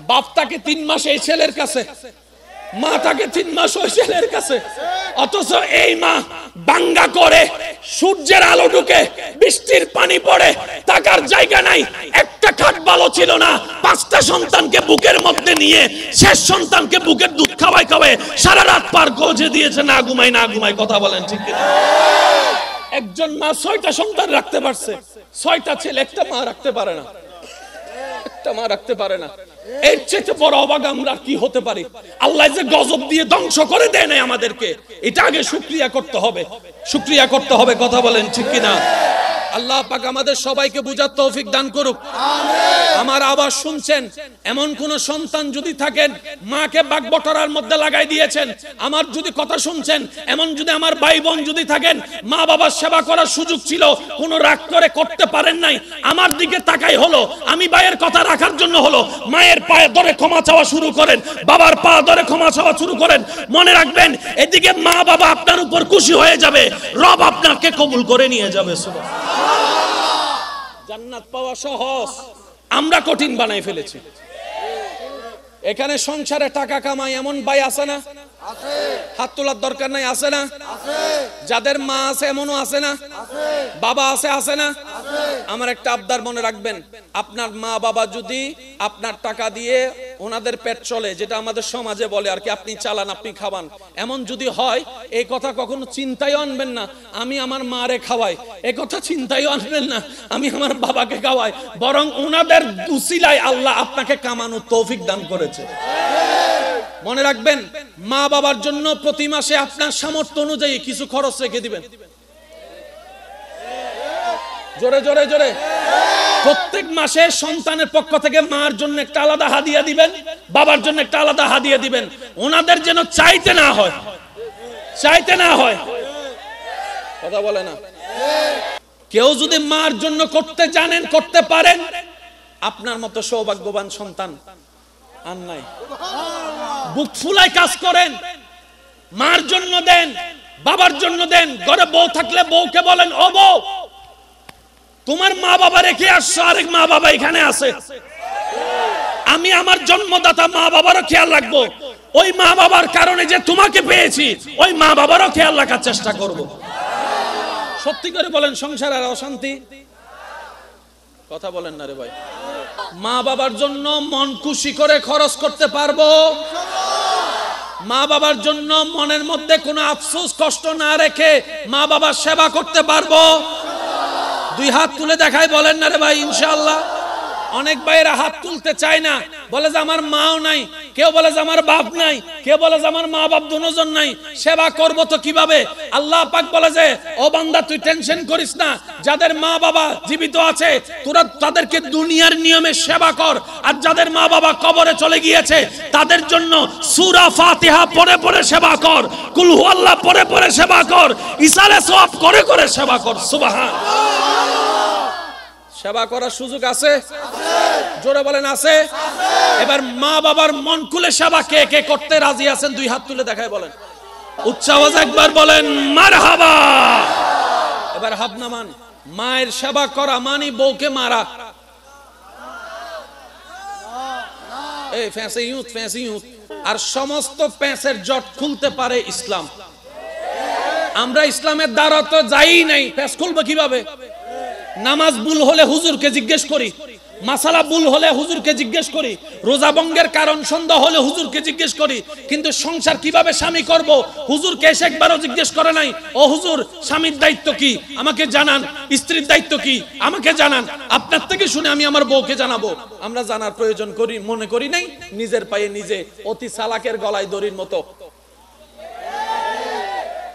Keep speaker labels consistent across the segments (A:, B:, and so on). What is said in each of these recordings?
A: বাপ থাকে 3 মাস এই ছেলের কাছে, মা থাকে 3 মাস ওই ছেলের কাছে, অথচ এই মা বাঙ্গা করে সূর্যের আলো ঢুকে বৃষ্টির পানি পড়ে, থাকার জায়গা নাই, একটা খাট ভালো ছিল না, 5টা সন্তানকে বুকের মধ্যে নিয়ে শেষ সন্তানকে বুকের দুধ খাওয়ায় সারা রাত পার করে দিয়েছে, না ঘুমাই। কথা বলেন ঠিক কিনা? একজন মা 6টা সন্তান রাখতে পারছে, 6টা ছেলে, একটা মা রাখতে পারে না, একটা মা রাখতে পারে না। এর চেয়ে বড় অবাক আমরা কি হতে পারি? আল্লাহ যে গজব দিয়ে ধ্বংস করে দেয় নাই আমাদেরকে, এটা আগে শুকরিয়া করতে হবে, শুকরিয়া করতে হবে। কথা বলেন ঠিক কিনা? আল্লাহ পাক আমাদের সবাইকে বুঝার তৌফিক দান করুক, আমিন। আমার আওয়াজ শুনছেন, এমন কোন সন্তান যদি থাকেন মাকে বাগবটরার মধ্যে লাগাই দিয়েছেন, আমার যদি কথা শুনছেন, এমন যদি আমার ভাই বোন যদি থাকেন মা বাবার সেবা করার সুযোগ ছিল, কোন রাগ করে করতে পারেন নাই, আমার দিকে তাকাই হলো, আমি ভাইয়ের কথা রাখার জন্য হলো, মায়ের পায়ে ধরে ক্ষমা চাওয়া শুরু করেন, বাবার পা ধরে ক্ষমা চাওয়া শুরু করেন। মনে রাখবেন, এদিকে মা বাবা আপনার উপর খুশি হয়ে যাবে, রব আপনাকে কবুল করে নিয়ে যাবে। সুবহানাল্লাহ। জান্নাত পাওয়া সহজ, আমরা কঠিন বানাই ফেলেছি। এখানে সংসারে টাকা কামাই এমন ভাই আছে না? আছে। হাত তোলার দরকার নাই, আছে না? আছে। যাদের মা আছে এমনও আছে না? আছে। বাবা আছে, আছে না? আছে। আমার একটা আবদার মনে রাখবেন, আপনার মা বাবা যদি আপনার টাকা দিয়ে ওনাদের পেট চলে, যেটা আমাদের সমাজে বলে আর কি, আপনি চালান, আপনি খাওয়ান, এমন যদি হয়, এই কথা কখনো চিন্তায় আনবেন না আমি আমার মারে খাওয়াই, এই কথা চিন্তায় আনবেন না আমি আমার বাবাকে খাওয়াই, বরং ওনাদের উসিলায় আল্লাহ আপনাকে কামানোর তৌফিক দান করেছে। মনে রাখবেন, মা বাবার জন্য প্রতি মাসে আপনার সামর্থ্য অনুযায়ী কিছু খরচ রেখে দিবেন। জোরে জোরে জোরে। প্রত্যেক মাসে সন্তানের পক্ষ থেকে মার জন্য একটা আলাদা হাদিয়া দিবেন, বাবার জন্য একটা আলাদা হাদিয়া দিবেন, ওনাদের যেন চাইতে না হয়, চাইতে না হয়। কথা বলে না? কেউ যদি মার জন্য করতে জানেন, করতে পারেন, আপনার মতো সৌভাগ্যবান সন্তান আর নাই। বুক ফুলায় কাজ করেন, মার জন্য দেন, বাবার জন্য দেন। ঘরে বউ থাকলে বউকে বলেন, ও বউ, তোমার মা বাবা রেখে আসছো, আরেক মা বাবা এখানে আছে, আমি আমার জন্মদাতা মা বাবারও খেয়াল রাখবো, ওই মা বাবার কারণে যে তোমাকে পেয়েছি, ওই মা বাবারও খেয়াল রাখার চেষ্টা করব। সত্যি করে বলেন, সংসার আর অশান্তি? কথা বলেন না রে ভাই। মা বাবার জন্য মন খুশি করে খরচ করতে পারবো, মা বাবার জন্য মনের মধ্যে কোনো আফসোস কষ্ট না রেখে মা বাবার সেবা করতে পারবো। 2 হাত তুলে দেখাই, বলেন না রে ভাই ইনশাআল্লাহ। অনেক ভাইয়েরা হাত তুলতে চায় না, বলে যে আমার মাও নাই, কেউ বলে যে আমার বাপ নাই, কেউ বলে যে আমার মা বাপ দুজন নাই, সেবা করব তো কিভাবে? আল্লাহ পাক বলে যে, ও বান্দা তুই টেনশন করিস না, যাদের মা বাবা জীবিত আছে তোরা তাদেরকে দুনিয়ার নিয়মে সেবা কর, আর যাদের মা বাবা কবরে চলে গিয়েছে তাদের জন্য সূরা ফাতিহা পড়ে পড়ে সেবা কর, কুল হুয়াল্লাহ পড়ে পড়ে সেবা কর, ইসালে সওয়াব করে করে সেবা কর। সুবহানাল্লাহ। সেবা করার সুযোগ আছে? জোরে বলেন আছে? এবার মা বাবার মন খুলে সেবা কে কে করতে রাজি আছেন? 2 হাত তুলে দেখায় বলেন, উচ্চ আওয়াজে একবার বলেন মারহাবা। এবার হাত নামান। মায়ের সেবা করা মানে বউকে মারা। এই ফ্যাঁসে ইউথ, ফ্যাঁসে ইউথ। আর সমস্ত প্যাঁচের জট খুলতে পারে ইসলাম। আমরা ইসলামের দ্বারা তো যাই নাই, প্যাঁচ খুলবো কিভাবে? নামাজ ভুল হলে হুজুরকে জিজ্ঞেস করি, মাসালা ভুল হলে হুজুরকে জিজ্ঞেস করি, রোজা ভঙ্গের কারণ সন্দেহ হলে হুজুরকে জিজ্ঞেস করি, কিন্তু সংসার কিভাবে স্বামী করব হুজুরকে এসে একবারও জিজ্ঞেস করে নাই। ও হুজুর, স্বামীর দায়িত্ব কি আমাকে জানান, স্ত্রীর দায়িত্ব কি আমাকে জানান, আপনার থেকে শুনে আমি আমার বউকে জানাবো। আমরা জানার প্রয়োজন করি মনে করি নাই, নিজের পায়ে নিজে অতি চালাকের গলায় দড়ির মতো।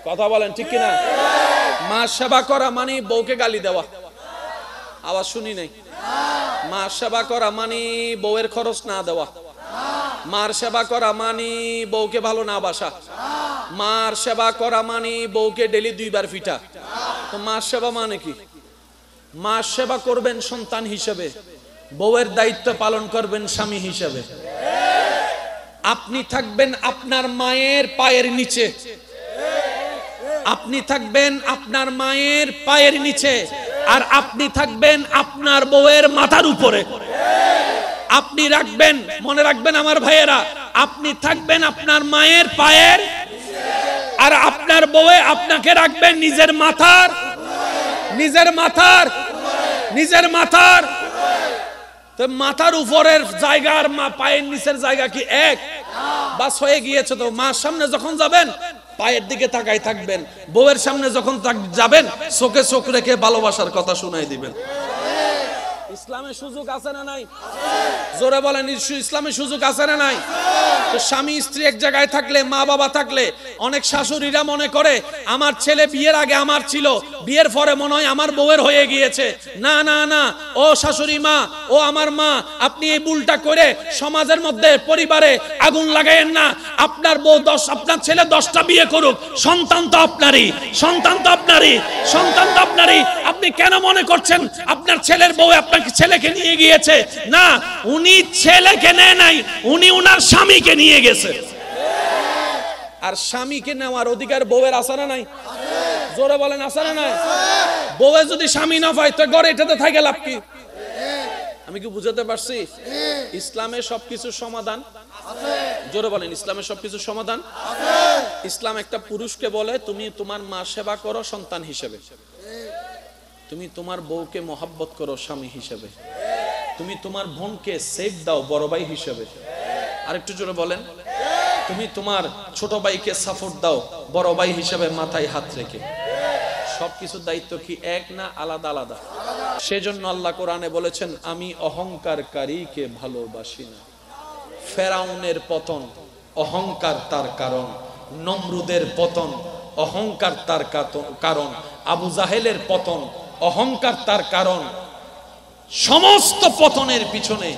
A: কথা বলেন ঠিক কিনা? মা সেবা করা মানে বউকে গালি দেওয়া। আওয়াজ শুনি নাই। মা সেবা করা মানে বউয়ের খরচ না দেওয়া। মার সেবা করা মানে বউকে ভালো না বাসা। মার সেবা করা মানে বউকে ডেলি 2 বার পিটা। তো মার সেবা মানে কি? মার সেবা করবেন সন্তান হিসেবে, বউয়ের দায়িত্ব পালন করবেন স্বামী হিসেবে। আপনি থাকবেন আপনার মায়ের পায়ের নিচে, আপনি থাকবেন আপনার মায়ের পায়ের নিচে, আর আপনি থাকবেন আপনার বউয়ের মাথার উপরে। আপনি রাখবেন, মনে রাখবেন আমার ভাইয়েরা, আপনি থাকবেন আপনার মায়ের পায়ের, আর আপনার বউয়ে আপনাকে রাখবেন নিজের মাথার, নিজের মাথার, নিজের মাথার। তো মাথার উপরের জায়গা আর পায়ের নিচের জায়গা কি এক? বাস হয়ে গিয়েছে। তো মার সামনে যখন যাবেন পায়ের দিকে তাকাই থাকবেন, বউয়ের সামনে যখন যাবেন চোখে চোখ রেখে ভালোবাসার কথা শোনাই দিবেন। ইসলামের সুযোগ আছে না নাই? জোরে বলেন, ইসলামের সুযোগ আছে না নাই? তো স্বামী স্ত্রী এক জায়গায় থাকলে, মা বাবা থাকলে, অনেক শাশুড়িরা মনে করে আমার ছেলে বিয়ের আগে আমার ছিল, বিয়ের পরে মনে হয় আমার বউয়ের হয়ে গিয়েছে। না না না, ও শাশুড়ি মা, ও আমার মা, আপনি এই ভুলটা করে সমাজের মধ্যে পরিবারে আগুন লাগায়েন না। আপনার বউ আপনার ছেলে 10টা বিয়ে করুক, সন্তান তো আপনারই, সন্তান তো আপনারই, সন্তান তো আপনারই। আপনি কেন মনে করছেন আপনার ছেলের বউ আপনার ছেলেকে নিয়ে গিয়েছে? না, উনি ছেলেকে নেয় নাই, উনি উনার স্বামীকে নিয়ে গেছে। আর স্বামীকে নেওয়ার অধিকার বউয়ের আছে না নাই? জোরে বলেন, আছে না নাই? বউয়ে যদি স্বামী না পায় তো ঘরে এটাতে থাকে লাভ কি? আমি কি বুঝাতে পারছি? ইসলামের সবকিছু সমাধান আছে। জোরে বলেন, ইসলামের সবকিছু সমাধান আছে। ইসলাম একটা পুরুষকে বলে তুমি তোমার মা সেবা করো সন্তান হিসেবে, তুমি তোমার বউকে মহব্বত করো স্বামী হিসেবে, তুমি তোমার বোনকে সেফ দাও বড় ভাই হিসেবে। আরেকটু জোরে বলেন, তুমি তোমার ছোট ভাইকে সাপোর্ট দাও বড় ভাই হিসেবে, মাথায় হাত রেখে। সবকিছু দায়িত্ব কি এক না আলাদা আলাদা? সেজন্য আল্লাহ কোরআনে বলেছেন আমি অহংকারকারীকে ভালোবাসি না। ফেরাউনের পতন অহংকার তার কারণ, নমরুদের পতন অহংকার তার কারণ, আবু জাহেলের পতন অহংকার তার কারণ। সমস্ত পতনের পিছনে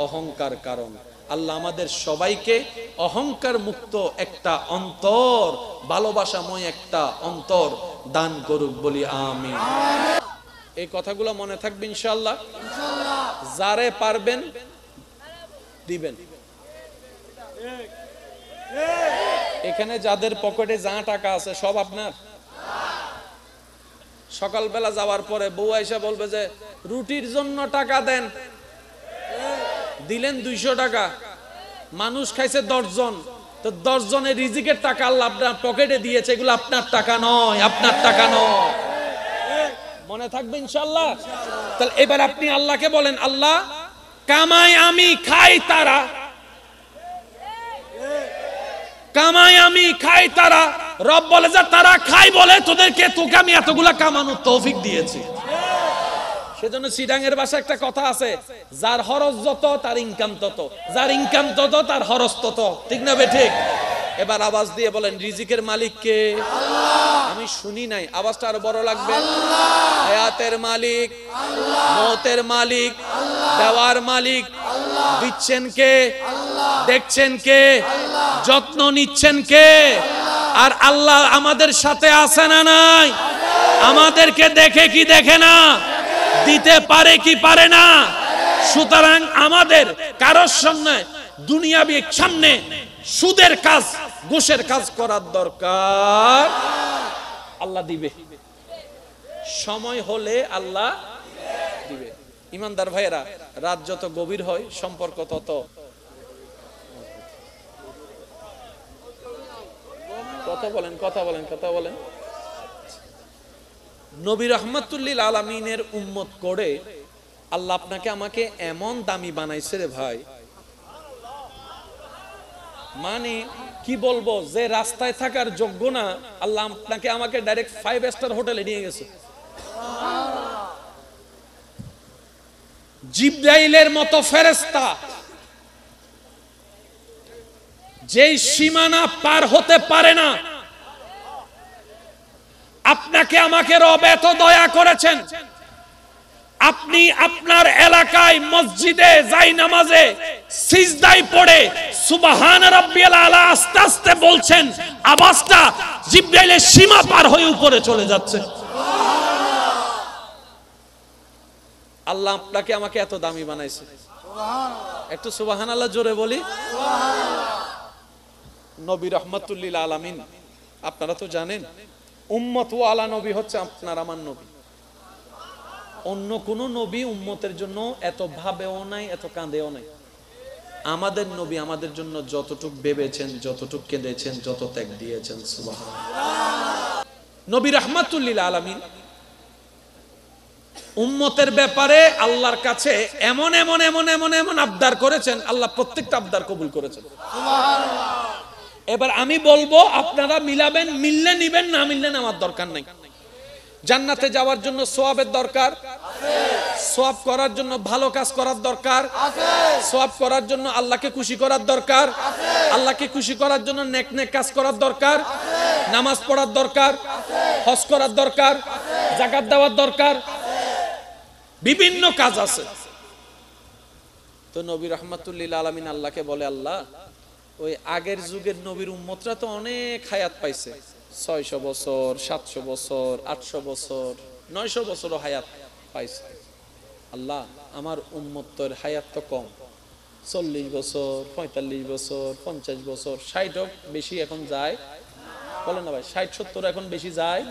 A: অহংকার কারণ। আল্লাহ আমাদের সবাইকে অহংকার মুক্ত একটা অন্তর, ভালোবাসাময় একটা অন্তর দান করুক, বলি আমিন। এই কথাগুলো মনে থাকবে ইনশাআল্লাহ। যারে পারবেন দিবেন। এখানে যাদের পকেটে যা টাকা আছে সব আপনার। সকালবেলা যাওয়ার পরে বউ আইসা বলবে যে রুটির জন্য টাকা দেন, দিলেন 200 টাকা, মানুষ খাইছে 10 জন, তো 10 জনের রিজিকের টাকা আল্লাহ আপনার পকেটে দিয়েছে, এগুলো আপনার টাকা নয়, আপনার টাকা নয়। মনে থাকবে ইনশাআল্লাহ। তাহলে এবার আপনি আল্লাহকে বলেন আল্লাহ কামাই আমি খাই তারা, কামাই আমি খাই তারা। রব বলে যে তারা খাই বলে তোদেরকে, তোকে আমি এতগুলা কামানোর তৌফিক দিয়েছি। সেজন্য সিডাঙ্গের ভাষায় একটা কথা আছে, যার খরচ যত তার ইনকাম তত, যার ইনকাম তত তার খরচ তত। ঠিক না বে ঠিক? এবার আওয়াজ দিয়ে বলেন রিজিকের মালিক কে? আল্লাহ। আমি শুনি নাই, আওয়াজটা আরো বড় লাগবে। আল্লাহ। হায়াতের মালিক, আল্লাহ। মওতের মালিক, আল্লাহ। দেওয়ার মালিক, আল্লাহ। দিচ্ছেন কে? আল্লাহ। দেখছেন কে? আল্লাহ। যত্ন নিচ্ছেন কে? আল্লাহ। আর আল্লাহ আমাদের সাথে আছে না নাই? আমাদেরকে দেখে কি দেখে না? দিতে পারে কি পারে না? সুতরাং আমাদের কারোর সঙ্গে দুনিয়াবি সামনে সুদের কাজ, ঘুষের কাজ করার দরকার। আল্লাহ দিবে, সময় হলে আল্লাহ দিবে। ইমানদার ভাইয়েরা, রাত যত গভীর হয় সম্পর্ক তত। কথা বলেন, কথা বলেন, কথা বলেন। নবী রাহমাতুল্লিল আলামিনের উম্মত করে আল্লাহ আপনাকে আমাকে এমন দামি বানাইছে রে ভাই, মানে কি বলবো, যে রাস্তায় থাকার যোগ্য না আল্লাহ আপনাকে আমাকে ডাইরেক্ট 5 স্টার হোটেলে নিয়ে গেছে। জিবরাইলের মতো ফেরেশতা যেই সীমানা পার হতে পারে না, আপনাকে আমাকে রব এত দয়া করেছেন, আপনি আপনার এলাকায় মসজিদে যাই নামাজে সিজদায় পড়ে সুবহান রাব্বিয়াল আলা আস্তে আস্তে বলছেন, আওয়াজটা জিবরাইলের সীমা পার হয়ে উপরে চলে যাচ্ছে। আল্লাহ আপনাকে আমাকে এত দামি বানাইছে, একটু সুবহানাল্লাহ জোরে বলি। নবী রাহমাতুল্লিল আলামিন, আপনারা তো জানেন উম্মত ওয়ালা নবী হচ্ছে আপনার আমার নবী। অন্য কোন নবী উম্মতের জন্য এত ভাবেও নাই, এত কাঁদেও নাই। আমাদের নবী আমাদের জন্য যতটুক ভেবেছেন, যতটুক কেঁদেছেন, যত ত্যাগ দিয়েছেন, সুবহানাল্লাহ। নবী রাহমাতুল লিল আলামিন উম্মতের ব্যাপারে আল্লাহর কাছে এমন এমন এমন এমন এমন আবদার করেছেন, আল্লাহ প্রত্যেকটা আবদার কবুল করেছেন, সুবহানাল্লাহ। এবার আমি বলবো, আপনারা মিলাবেন, মিললে নিবেন, না মিললে আমার দরকার নাই। জান্নাতে যাওয়ার জন্য সওয়াবের দরকার আছে, সওয়াব করার জন্য ভালো কাজ করার দরকার আছে, সওয়াব করার জন্য আল্লাহকে খুশি করার দরকার আছে, আল্লাহকে খুশি করার জন্য নেক নেক কাজ করার দরকার আছে, নামাজ পড়ার দরকার আছে, হজ করার দরকার আছে, যাকাত দেওয়ার দরকার আছে, বিভিন্ন কাজ আছে। তো নবী রাহমাতুল লিল আলামিন আল্লাহকে বলে, আল্লাহ ওই আগের যুগের নবীর উম্মতরা তো অনেক হায়াত পাইছে, 600 বছর, 700 বছর, 800 বছর, 900 বছরও হায়াত পাইছে। আল্লাহ আমার উম্মতের হায়াত তো কম, 40 বছর, 45 বছর, 50 বছর, 60 বেশি এখন যায়, বলে না ভাই? 60-70 এখন বেশি যায়,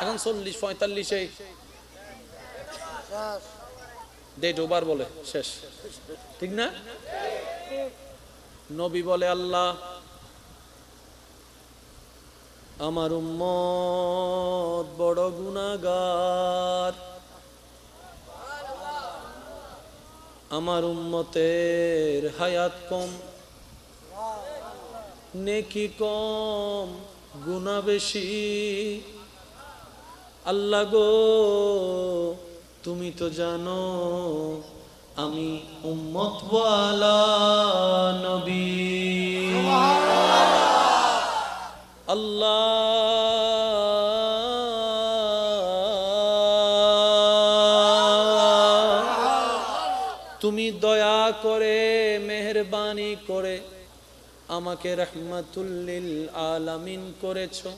A: এখন 40-45 ডেট ওভার বলে শেষ, ঠিক না? নবী বলে, আল্লাহ আমার উম্মত বড় গুনাহগার, আমার উম্মতের হায়াত কম, নেকি কম, গুনাহ বেশি। আল্লাহ গো তুমি তো জানো আমি উম্মতওয়ালা নবী, আল্লাহ তুমি দয়া করে মেহেরবানি করে আমাকে রাহমাতুল লিল আলামিন করেছো।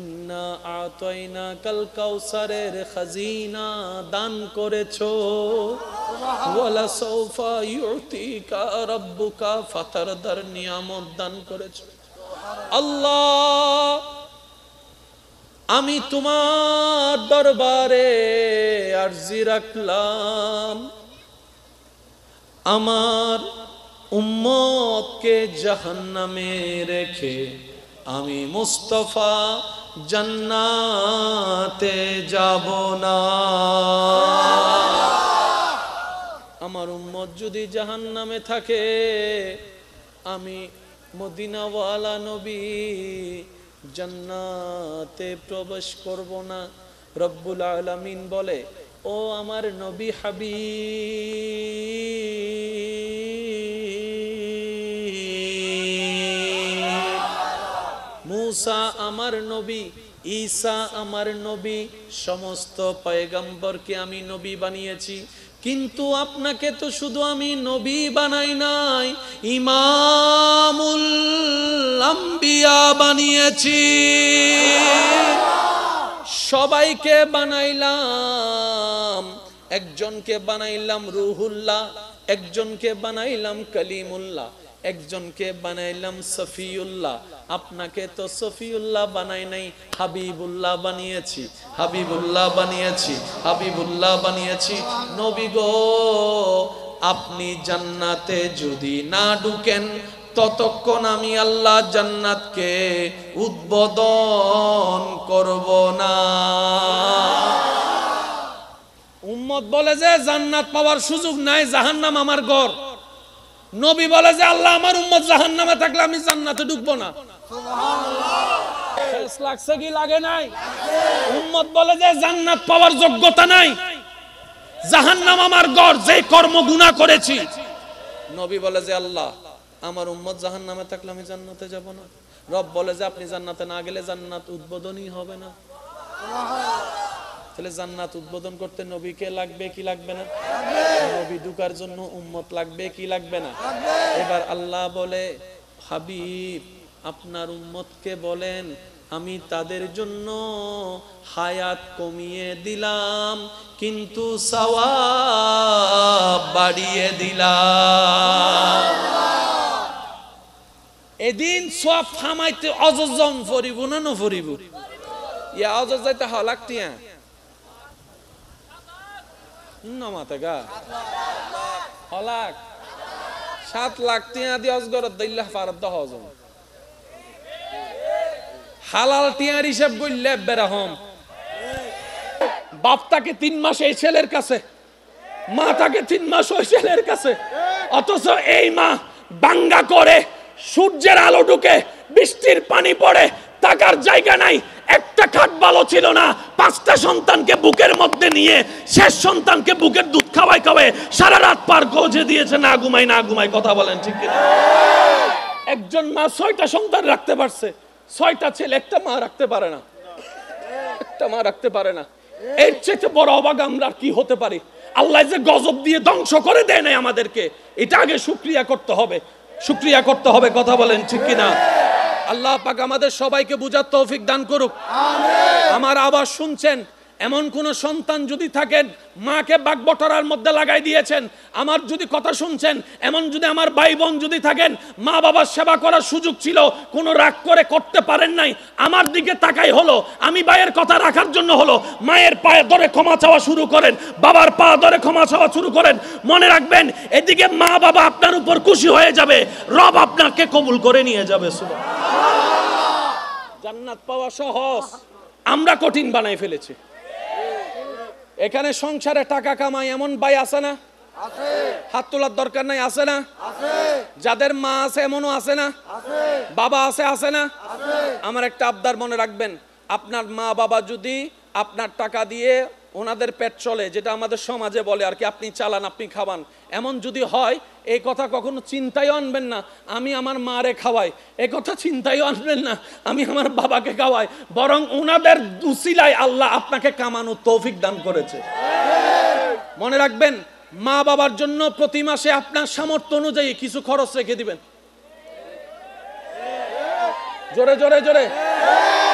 A: ইন্না আতাইনাকাল কাউসারের খাজিনা দান করেছো, ওয়ালা সাউফা ইউতিকা রাব্বুকা ফাতারদার নিয়ামত দান করেছো। আল্লাহ আমি তোমার দরবারে আরজি রাখলাম, আমার উম্মতকে জাহান্নামে রেখে আমি মুস্তাফা জান্নাতে যাব না। আমার উম্মত যদি জাহান্নামে থাকে, আমি মদিনাওয়ালা নবী জান্নাতে প্রবেশ করব না। রব্বুল আলামিন বলে, ও আমার নবী হাবিব, মুসা আমার নবী, ঈসা আমার নবী, সমস্ত পয়গম্বরকে আমি নবী বানিয়েছি, কিন্তু আপনাকে তো শুধু আমি নবী বানাই নাই, ইমামুল আম্বিয়া বানিয়েছি। সবাইকে বানাইলাম, একজনকে বানাইলাম রুহুল্লাহ, একজনকে বানাইলাম কালিমুল্লাহ, একজনকে বানাইলাম সফিউল্লাহ। আপনাকে তো সফিউল্লাহ বানাই নাই, হাবিবুল্লাহ বানিয়েছি, হাবিবুল্লাহ বানিয়েছি, হাবিবুল্লাহ বানিয়েছি। নবী গো আপনি জান্নাতে যদি না ঢুকেন, ততক্ষণ আমি আল্লাহ জান্নাতকে উদ্বোধন করব না। উম্মত বলে যে জান্নাত পাওয়ার সুযোগ নাই, জাহান্নাম আমার ঘর। নবী বলে যে আল্লাহ আমার উম্মত জাহান্নামে থাকলে আমি জান্নাতে ঢুকবো না। সুবহানাল্লাহ। শেষ লাগছে কি লাগে নাই? উম্মত বলে যে জান্নাত পাওয়ার যোগ্যতা নাই, জাহান্নাম আমার ঘর, যে কর্ম গুনাহ করেছি। নবী বলে যে আল্লাহ আমার উম্মত জাহান্নামে থাকলে আমি জান্নাতে যাব না। রব বলে যে আপনি জান্নাতে না গেলে জান্নাত উদ্বোধনই হবে না। তাহলে জান্নাত উদ্বোধন করতে নবীকে লাগবে কি লাগবে না? নবী ঢুকার জন্য উম্মত লাগবে কি লাগবে না? এবার আল্লাহ বলে, হাবিব আপনার উম্মতকে বলেন আমি তাদের জন্য হায়াত কমিয়ে দিলাম, কিন্তু সওয়াব বাড়িয়ে দিলাম। এদিন সওয়াব থামাইতে অজজন ফরিব না নফরিব? ইয়া অজজ যাইতে হলাকতিয়া মাতে গা 7 লাখ টিয়া দিয়ে অজগরত দিল্লাহ ফারদ দহজ হালাল টিয়ার হিসাব করলে বেরহম বাপ তাকে 3 মাস এই ছেলের কাছে, মা তাকে 3 মাস ওই ছেলের কাছে, অথচ এই মা বাঙ্গা করে সূর্যের আলো ঢুকে বৃষ্টির পানি পড়ে থাকার জায়গা নাই, একটা খাট ভালো ছিল না, 5টা সন্তানকে বুকের মধ্যে নিয়ে শেষ সন্তানকে বুকের দুধ খাওয়াই সারা রাত পার করে দিয়েছে, না ঘুমাই কথা বলেন ঠিক কিনা? একজন মা 6টা সন্তান রাখতে পারছে, 6টা ছেলে, একটা মা রাখতে পারে না, একটা মা রাখতে পারে না। এর চেয়ে বড় অবাক আমরা কি হতে পারি? আল্লাহ যে গজব দিয়ে ধ্বংস করে দেয় নাই আমাদেরকে, এটা আগে শুকরিয়া করতে হবে, শুকরিয়া করতে হবে, কথা বলেন ঠিক কিনা? আল্লাহ পাক আমাদের সবাইকে বুঝার তৌফিক দান করুক। আমার আওয়াজ শুনছেন, এমন কোন সন্তান যদি থাকেন মাকে বাগবটরার মধ্যে লাগাই দিয়েছেন, আমার যদি কথা শুনছেন, এমন যদি আমার ভাই বোন যদি থাকেন মা বাবার সেবা করার সুযোগ ছিল, কোনো রাগ করে করতে পারেন নাই, আমার দিকে তাকাই হলো, আমি ভাইয়ের কথা রাখার জন্য হলো, মায়ের পায়ে ধরে ক্ষমা চাওয়া শুরু করেন, বাবার পা ধরে ক্ষমা চাওয়া শুরু করেন। মনে রাখবেন, এদিকে মা বাবা আপনার উপর খুশি হয়ে যাবে, রব আপনাকে কবুল করে নিয়ে যাবে। সুবহানাল্লাহ। জান্নাত পাওয়া সহজ, আমরা কঠিন বানাই ফেলেছি। এখানে সংসারে টাকা কামাই এমন ভাই আছে না? আছে। হাত তোলার দরকার নাই, আছে না? আছে। যাদের মা আছে এমনও আছে না? আছে। বাবা আছে, আছে না? আছে। আমার একটা আবদার মনে রাখবেন, আপনার মা বাবা যদি আপনার টাকা দিয়ে ওনাদের পেট চলে, যেটা আমাদের সমাজে বলে আর কি, আপনি চালান আপনি খাবান, এমন যদি হয় এই কথা কখনো চিন্তায় আনবেন না আমি আমার মারে খাওয়াই, এই কথা চিন্তায় আনবেন না আমি আমার বাবাকে খাওয়াই, বরং ওনাদের উসিলায় আল্লাহ আপনাকে কামানোর তৌফিক দান করেছে। মনে রাখবেন, মা বাবার জন্য প্রতি মাসে আপনার সামর্থ্য অনুযায়ী কিছু খরচ রেখে দিবেন। জোরে জোরে জোরে।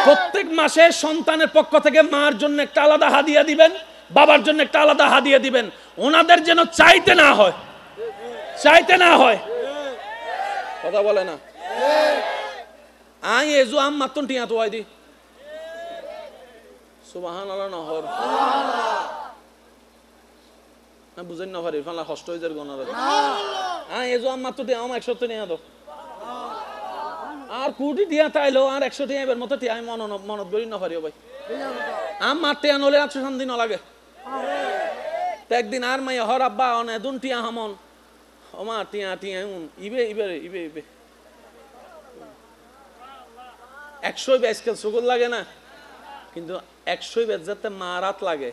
A: প্রত্যেক মাসে সন্তানের পক্ষ থেকে মার জন্য একটা আলাদা হাদিয়া দিবেন, বাবার জন্য একটা আলাদা হাদিয়া দিবেন, ওনাদের যেন চাইতে না হয়, চাইতে না হয়, কথা বলে না। আই এজু আম মাতুন টিয়া তো আইদি সুবহানাল্লাহ নহর না বুঝেন না পারি ফালা কষ্ট হয়ে যায় গনার আই এজু আম মাতুন টিয়া আম 100 টিয়া দাও আর কুটি টিয়া তাইলো আর 100 টিয়া এর মতো টিয়া আমি মনত করি না পারিও ভাই আম মারতে আনলে 100 শান্তি না লাগে। তো একদিন আর মাই হর আব্বা অনে দুন টিয়া হামন ওমা টিয়া টিয়া ইবে ইবে ইবে ইবে 100 বেসকেল সুগুল লাগে না, কিন্তু 100 বেজ যাতে মারাত লাগে।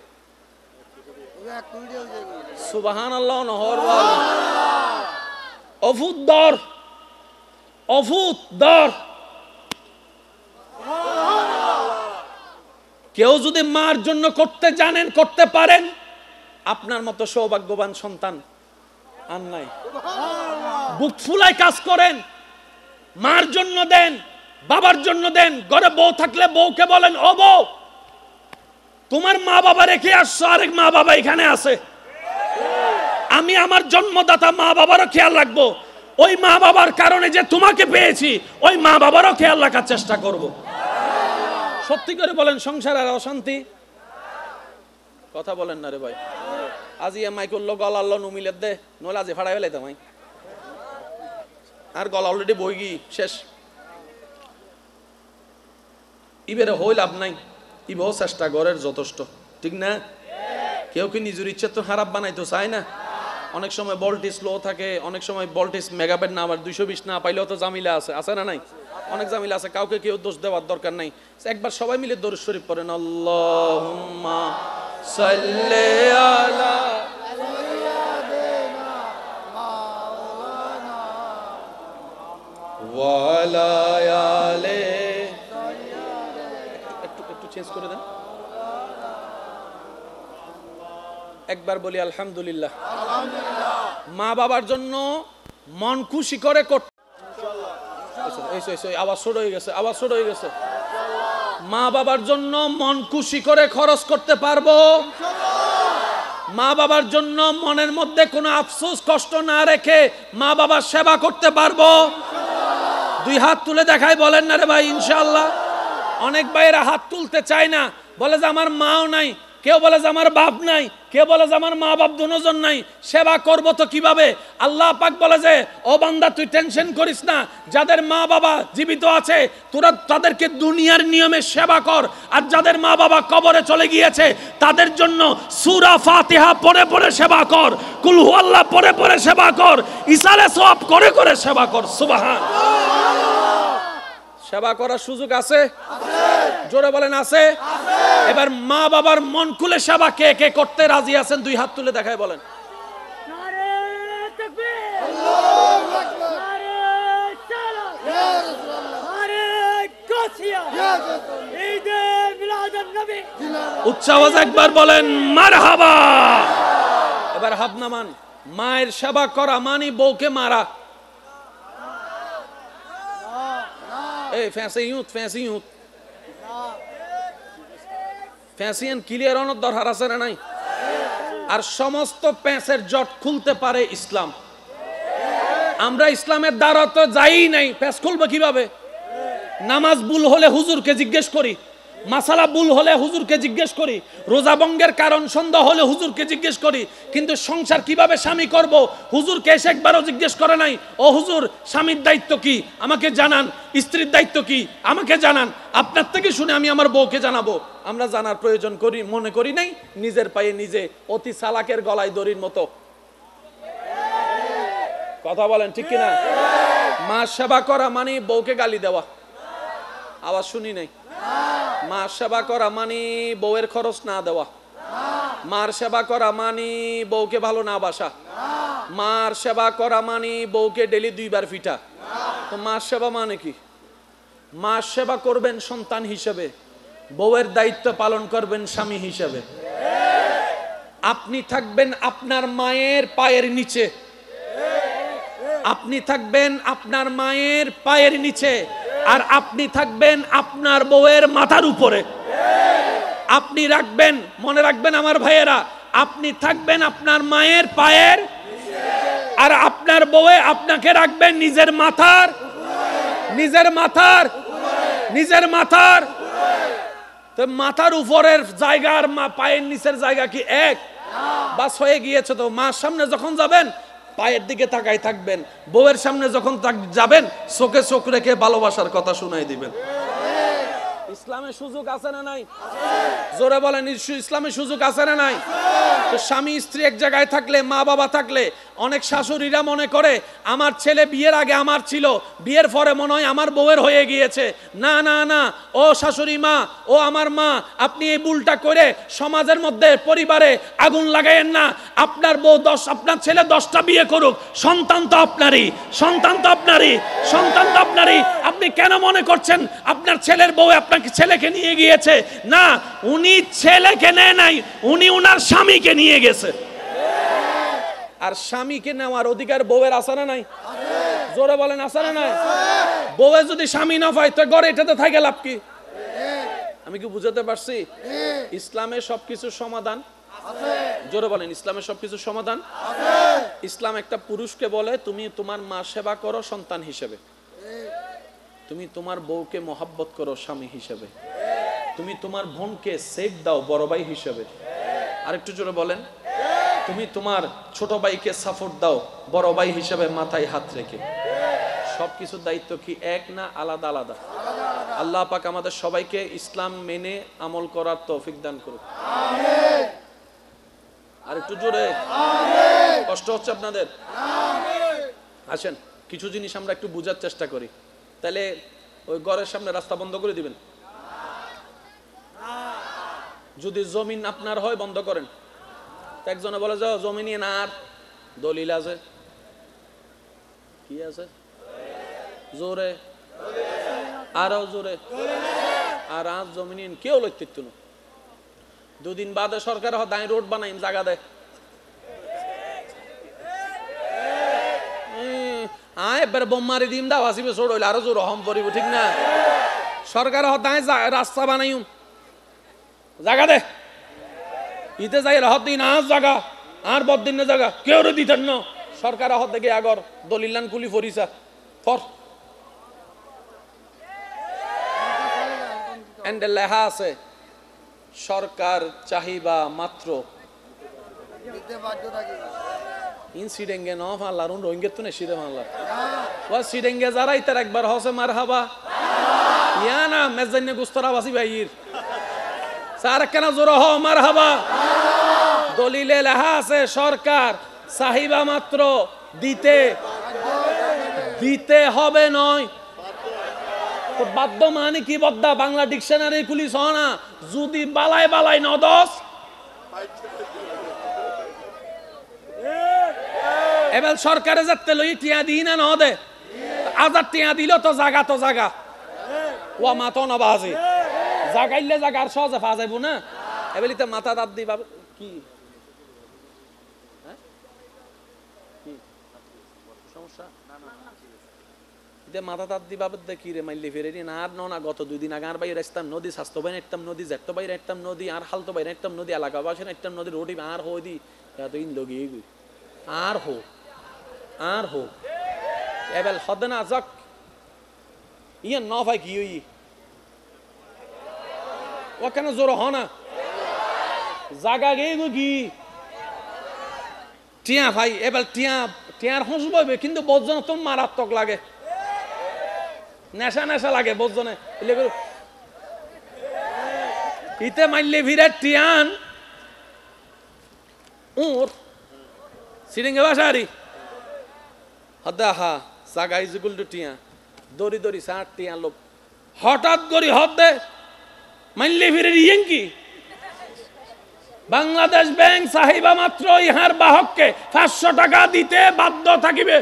A: সুবহানাল্লাহ নহর অফুত দর অফুত দর। কেউ যদি মার জন্য করতে জানেন, করতে পারেন, আপনার মতো সৌভাগ্যবান সন্তান আর নাই। বুক ফুলায় কাজ করেন, মার জন্য দেন, বাবার জন্য দেন। ঘরে বউ থাকলে বউকে বলেন, ও বউ তোমার মা বাবা রেখে আসছো, আরেক মা বাবা এখানে আছে, আমি আমার জন্মদাতা মা বাবারও খেয়াল রাখবো, ওই মা বাবার কারণে যে তোমাকে পেয়েছি ওই মা বাবারও খেয়াল রাখার চেষ্টা করব। সত্যি করে বলেন, সংসার আর অশান্তি, কথা বলেন না রে ভাই। আজি এমআই করলো গলা আল্লাহ নুমিলের দে নইলে আজি ফাড়াই ফেলাইতাম আমি, আর গলা অলরেডি বই গি শেষ। ইবেরে হই লাভ নাই, ইবেও চেষ্টা করার যথেষ্ট, ঠিক না? কেউ কি নিজের ইচ্ছে তো খারাপ বানাইতো চায় না। অনেক সময় ভোল্টেজ লো থাকে, অনেক সময় ভোল্টেজ মেগাবেট না, আবার 220 না পাইলেও তো জামিলা আছে, আছে না নাই? অনেক জামিলা আছে, কাউকে কেউ দোষ দেওয়ার দরকার নাই। একবার সবাই মিলে দরুদ শরীফ পড়েন, আল্লাহুম্মা সাল্লি আলা সাইয়্যিদিনা মাওলানা ওয়া আলা আলি। একটু চেঞ্জ করে দেন, একবার বলি আলহামদুলিল্লাহ। মা বাবার জন্য মন খুশি করে আওয়াজ ছোট হয়ে গেছে, আওয়াজ ছোট হয়ে গেছে। মা বাবার জন্য মন খুশি করে খরচ করতে পারবো, মা বাবার জন্য মনের মধ্যে কোনো আফসোস কষ্ট না রেখে মা বাবার সেবা করতে পারবো। 2 হাত তুলে দেখাই বলেন না রে ভাই ইনশাআল্লাহ। অনেক ভাইয়েরা হাত তুলতে চায় না, বলে যে আমার মাও নাই, কেউ বলে যে আমার বাপ নাই, কেউ বলে যে আমার মা বাপ দুজন নাই, সেবা করব তো কিভাবে? আল্লাহ পাক বলে যে ও বান্দা তুই টেনশন করিস না, যাদের মা বাবা জীবিত আছে তোরা তাদেরকে দুনিয়ার নিয়মে সেবা কর, আর যাদের মা বাবা কবরে চলে গিয়েছে তাদের জন্য সূরা ফাতিহা পড়ে পড়ে সেবা কর, কুল হুয়াল্লাহ পড়ে পড়ে সেবা কর, ইসালে সওয়াব করে করে সেবা কর। সুবহানাল্লাহ। সেবা করার সুযোগ আছে? জোরে বলেন আছে? এবার মা বাবার মন খুলে সেবা কে কে করতে রাজি আছেন? দুই হাত তুলে দেখায় বলেন। উচ্চ আওয়াজে একবার বলেন মারহাবা। এবার হাত নামান। মায়ের সেবা করা মানে বউকে মারা। এই ফ্যাসিয়ান ক্লিয়ার অনেক দরকার আছে না নাই? আর সমস্ত প্যাঁচের জট খুলতে পারে ইসলাম। আমরা ইসলামের দ্বারা তো যাই নাই, প্যাঁচ খুলবো কিভাবে? নামাজ ভুল হলে হুজুরকে জিজ্ঞেস করি, মাসালা ভুল হলে হুজুরকে জিজ্ঞেস করি, রোজা ভঙ্গের কারণ সন্দেহ হলে হুজুরকে জিজ্ঞেস করি, কিন্তু সংসার কিভাবে স্বামী করব হুজুরকে এসে একবারও জিজ্ঞেস করে নাই। ও হুজুর, স্বামীর দায়িত্ব কি আমাকে জানান, স্ত্রীর দায়িত্ব কি আমাকে জানান, আপনার থেকে শুনে আমি আমার বউকে জানাবো। আমরা জানার প্রয়োজন করি মনে করি নাই, নিজের পায়ে নিজে অতি চালাকের গলায় দড়ির মতো। কথা বলেন ঠিক কিনা? মা সেবা করা মানে বউকে গালি দেওয়া। আওয়াজ শুনি নাই। মার সেবা করা মানে বউয়ের খরচ না দেওয়া। মার সেবা করা মানে বউকে ভালো না বাসা। মার সেবা করা মানে বউকে ডেলি 2 বার পিটা। তো মার সেবা মানে কি? মার সেবা করবেন সন্তান হিসেবে, বউয়ের দায়িত্ব পালন করবেন স্বামী হিসেবে। আপনি থাকবেন আপনার মায়ের পায়ের নিচে, আপনি থাকবেন আপনার মায়ের পায়ের নিচে, আর আপনি থাকবেন আপনার বউয়ের মাথার উপরে। আপনি রাখবেন, মনে রাখবেন আমার ভাইয়েরা, আপনি থাকবেন আপনার মায়ের পায়ের, আর আপনার বউয়ে আপনাকে রাখবেন নিজের মাথার, নিজের মাথার, নিজের মাথার। তো মাথার উপরের জায়গা আর পায়ের নিচের জায়গা কি এক? বাস হয়ে গিয়েছে। তো মার সামনে যখন যাবেন পায়ের দিকে তাকাই থাকবেন, বউয়ের সামনে যখন যাবেন চোখে চোখ রেখে ভালোবাসার কথা শুনাই দিবেন। ইসলামের সুযোগ আছে না নাই? জোরে বলেন, ইসলামের সুযোগ আছে না নাই? তো স্বামী স্ত্রী এক জায়গায় থাকলে, মা বাবা থাকলে, অনেক শাশুড়িরা মনে করে আমার ছেলে বিয়ের আগে আমার ছিল, বিয়ের পরে মনে হয় আমার বউয়ের হয়ে গিয়েছে। না না না, ও শাশুড়ি মা, ও আমার মা, আপনি এই ভুলটা করে সমাজের মধ্যে পরিবারে আগুন লাগাইয়েন না। আপনার বউ আপনার ছেলে 10টা বিয়ে করুক, সন্তান তো আপনারই, সন্তান তো আপনারই, সন্তান তো আপনারই। আপনি কেন মনে করছেন আপনার ছেলের বউ আপনাকে ছেলেকে নিয়ে গিয়েছে? না, উনি ছেলেকে নেয় নাই, উনি উনার স্বামীকে নিয়ে গেছে। আর স্বামীকে নেওয়ার অধিকার বউয়ের আছে না নাই? জোরে বলেন আছে না নাই? বউয়ে যদি স্বামী না পায় তো ঘরে এটাতে থাকে লাভ কি? আমি কি বুঝাতে পারছি? ইসলামের সবকিছু সমাধান আছে। জোরে বলেন, ইসলামের সবকিছু সমাধান আছে। ইসলাম একটা পুরুষকে বলে তুমি তোমার মা সেবা করো সন্তান হিসেবে, তুমি তোমার বউকে মহব্বত করো স্বামী হিসেবে, তুমি তোমার বোনকে সেফ দাও বড় ভাই হিসেবে। আরেকটু জোরে বলেন, তুমি তোমার ছোট ভাইকে সাপোর্ট দাও বড় ভাই হিসেবে মাথায় হাত রেখে। সবকিছুর দায়িত্ব কি এক না আলাদা আলাদা? আল্লাহ পাক আমাদের সবাইকে ইসলাম মেনে আমল করার তৌফিক দান করুন। আমিন। আরেকটু জোরে আমিন। কষ্ট হচ্ছে আপনাদের? আমিন। আসেন কিছু জিনিস আমরা একটু বোঝার চেষ্টা করি। তাহলে ওই ঘরের সামনে রাস্তা বন্ধ করে দিবেন? যদি জমিন আপনার হয় বন্ধ করেন। একজনে বলে যাও জমি নিয়ে না, আর দলিল আছে, কি আছে? জোরে আরো জোরে। আর আজ জমি নিয়ে কেউ লইতে না। দুদিন বাদে সরকার দায় রোড বানাই জায়গা দেয়, এবার বোম মারি দিম দাও আসিবে ছোট হইলে আরো জোর হম পড়িব, ঠিক না? সরকার দায় রাস্তা বানাইম জায়গা দে, ইতে যাই হত দিন আজ জায়গা আর বদিন না জায়গা কেউ দিতেন না। সরকার হত দেখে আগর দলিলান কুলি ফরিসা ফর এন্ডে লেখা আছে সরকার চাহিবা মাত্র ইনসিডেঙ্গে ন ফাল্লার রোহিঙ্গে তো নেই সিরে ফাল্লার ও সিডেঙ্গে যারা ইতার একবার হসে মার হাবা ইয়া না মেজান্নে গুস্তরা বাসি ভাইয়ের স্যার কেন জোর হ মার হাবা দলিলে লেখা আছে সরকার চাহিবা মাত্র দিতে দিতে হবে নয় তো বাধ্য মানে কি বদ্দা বাংলা ডিকশনারি খুলিস না যদি বালাই বালাই নদস এবার সরকারে যাতে লই টিয়া দিই না ন দে আজার টিয়া দিল তো জাগা ও মাতো না বাজে জাগাইলে জাগার সহজে ফা যাইব না এবেলিতে মাথা দাঁত দিবা কি সমস্যা মাথা তাত দিবা কি রে মাইলে ফেরে না আর না গত 2 দিন আগে আর বাইরে আসতাম নদী স্বাস্থ্য বাইরে একদম নদী জেট বাইরে একদম নদী আর হালতো বাইরে একদম নদী এলাকা বাসে একদম নদী রোডি আর হই দি এত ইন লগিয়ে গই আর হো এবেল হদনা যাক ইয়া ন ভাই কি হই ও কেন জোর হ না জাগা গে গো কি টিয়া ভাই এবেল টিয়ার হসবইবে কিন্তু বজ্জন তো মারাত্মক লাগে নেশা লাগে বজ্জনে ইতে মাইলে ভিড়ে টিয়ান উর সিরিঙ্গে বাসারি হদা হা জাগাই জুগুল টিয়া দড়ি 60 টিয়া লোক হঠাৎ করি হদে মাইলে ভিড়ে ইয়েন কি বাংলাদেশ ব্যাংক চাহিবা মাত্র ইহার বাহককে 500 টাকা দিতে বাধ্য থাকিবে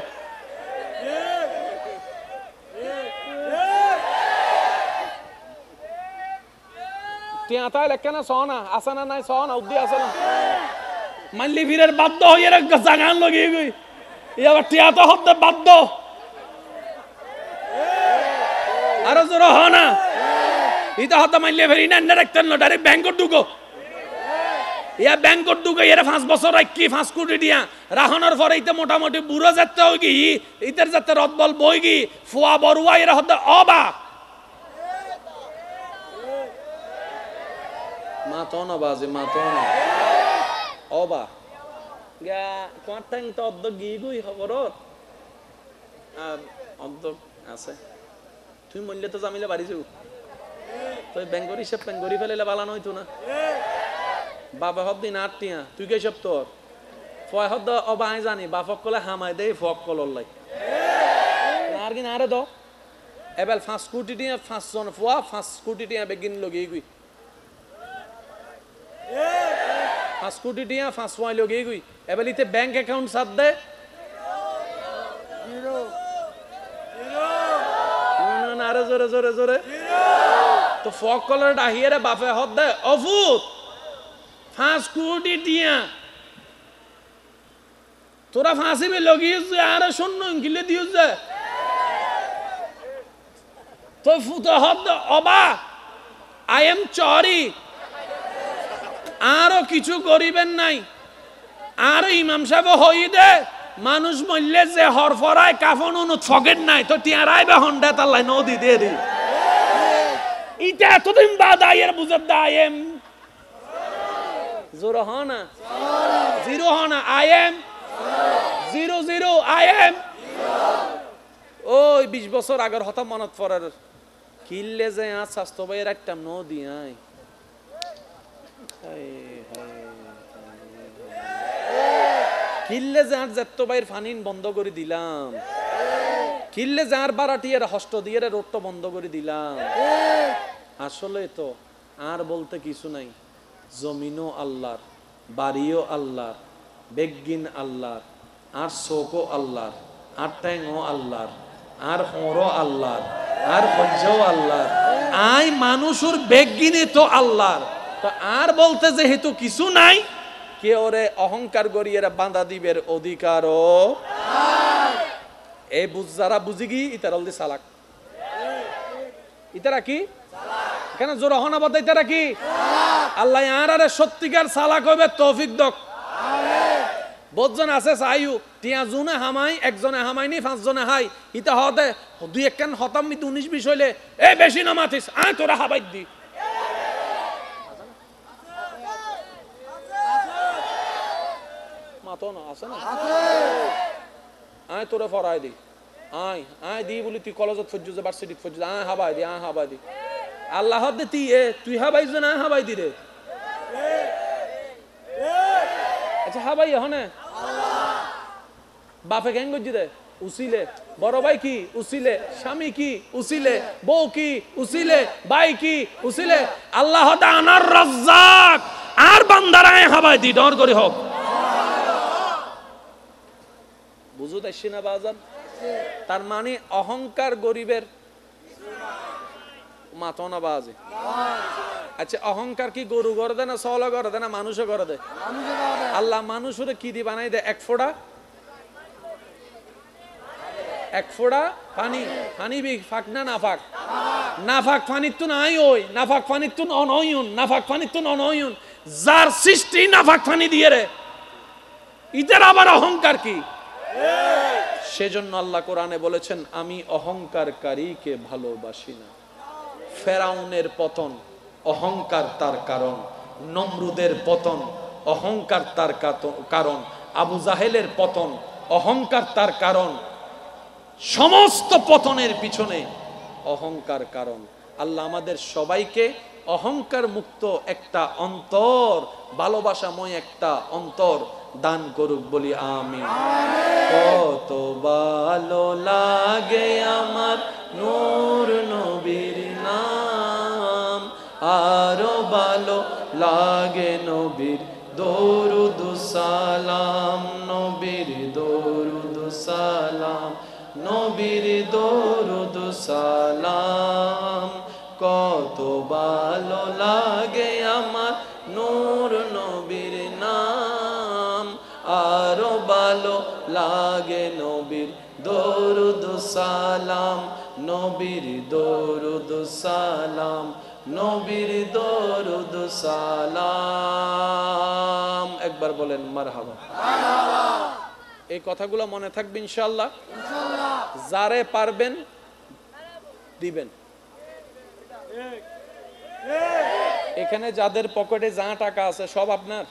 A: টিয়া তাইলে কেন সহনা আছে না নাই সহনা উদ্দি আছে না মানলি ফিরের বাধ্য হয়ে জাগান লগে গই এবার টিয়া তো হতে বাধ্য আরো জোর হ না ইটা হতে মানলি ফিরি না ডাইরেক্ট না ডাইরেক্ট ব্যাংকত ঢুকো ইয়া ব্যাংকত ঢুকো এর 5 বছর রাখি 5 কোটি দিয়া রাহনের পরে ইতে মোটামুটি বুড়ো যেতে হই কি ইতের যেতে রদবল বই কি ফুয়া বড়ুয়া এর হতে অবা মাতনা বাজে মাতনা অবা গা কোয়াটাং তো অদ্দ গিগুই খবরত আর অদ্দ আছে তুই মল্লে তো জামিলে বাড়িছু তুই বেঙ্গরি সব বেঙ্গরি ফেলেলে বালানো হইতো না বাবা হব দিন 8 টিয়া তুই কে সব তোর ফয় হদ অবা আই জানি বাপক কলে হামাই দেই ফক কলর লাই আর কি না রে দো এবেল 5 কোটি টিয়া 5 জন ফুয়া 5 কোটি টিয়া বেগিন লগি গই 5 কোটি টিয়া 5 ওয়াই লগি গই এবেলিতে ব্যাংক অ্যাকাউন্ট সাদ দে জিরো না রে জোরে তো ফক কলর ডাহিয়ে বাপে হদ দে অফুত 5 কোটি টিয়া তোরা ফাঁসিবে লগিয়ে আর শূন্য গিলে দিও যে তো ফুটো হদ অবা আই এম চরি আরো কিছু করিবেন নাই আর ইমাম সাহেব হই দে মানুষ মরলে যে হরফরায় কাফন অনুত ফকেট নাই তো টিয়ারাই বা হন্ডা তাল্লাই নদী দিয়ে দি ইটা এতদিন বাদ আইয়ের বুঝত দা আই এম জোর হ না জিরো হ না আই এম 00 আই এম ওই 20 বছর আগের হতা মনত পড়ার কিল্লে যে আজ স্বাস্থ্য ভাইয়ের একটা নদী আই কিল্লে যে আর যেত ভাইয়ের ফানিন বন্ধ করে দিলাম কিল্লে যে আর বারাটিয়ার হস্ত দিয়ে রোডটা বন্ধ করে দিলাম আসলে তো আর বলতে কিছু নাই জমিনও আল্লাহর বাড়িও আল্লাহর বেগিন আল্লাহর আর চোখও আল্লাহর আর ট্যাংও আল্লাহর আর হরও আল্লাহর আর হজ্জও আল্লাহর আই মানুষের বেগিনে তো আল্লাহর তো আর বলতে যেহেতু কিছু নাই কে ওরে অহংকার করিয়ে বাঁধা দিবের অধিকারও এই যারা বুঝি গি ইতারা অলদি চালাক ইতারা কি কেন জোর হনা বদ ইতারা কি আল্লাহ আর সত্যিকার চালাক হবে তৌফিক দক বহুজন আছে চাইও টিয়া জুনে হামাই একজনে হামাইনি 5 জনে হাই ইতা হতে 2 একখান হতাম 19-20 হইলে এ বেশি না মাতিস আয় তোরা হাবাই দি মাতো না আছে না আয় তোরে ফরাই দি আয় আয় দি বলি তুই কলেজত ফজ্জু যে ভার্সিটিত ফজ্জু আয় হাবাই দি আয় হাবাই দি আল্লাহ দে তুই হাবাই যে না হাবাই দি রে আচ্ছা হাবাই হনে বাপে কেন গজি দে উসিলে বড় ভাই কি উসিলে স্বামী কি উসিলে বউ কি উসিলে ভাই কি উসিলে আল্লাহ দানার রাজ্জাক আর বান্দারায় হাবাই দি ডর করে হোক বুঝু দেখছি না বাজান তার মানে অহংকার গরিবের মাতো না বাজে আচ্ছা অহংকার কি গরু করে দেয় না সলা করে দেয় না মানুষও করে দেয় আল্লাহ মানুষের কি দি বানাই দেয় এক ফোঁড়া পানি পানি বি ফাঁক না নাফাক নাফাক পানির তুন আই ওই নাফাক পানির তুন অনয়ন নাফাক পানির তুন অনয়ন যার সৃষ্টি নাফাক পানি দিয়ে রে ইদের আবার অহংকার কি সেজন্য আল্লাহ কোরআনে বলেছেন আমি অহংকারকারীকে ভালোবাসি না ফেরাউনের পতন অহংকার তার কারণ নমরুদের পতন অহংকার তার কারণ আবু জাহেলের পতন অহংকার তার কারণ সমস্ত পতনের পিছনে অহংকার কারণ আল্লাহ আমাদের সবাইকে অহংকার মুক্ত একটা অন্তর ভালোবাসাময় একটা অন্তর দান করুক বলি আমিন কত ভালো লাগে আমার নূর নবীর নাম আরো ভালো লাগে নবীর দরুদ সালাম নবীর দরুদ সালাম নবীর দরুদ সালাম কত ভালো লাগে আমার নূর নবীর নাম আরো ভালো লাগে নবীর দরুদ সালাম নবীর দরুদ সালাম নবীর দরুদ সালাম একবার বলেন মারহাবা এই কথাগুলো মনে থাকবে ইনশাআল্লাহ যারে পারবেন দিবেন এখানে যাদের পকেটে যা টাকা আছে সব আপনার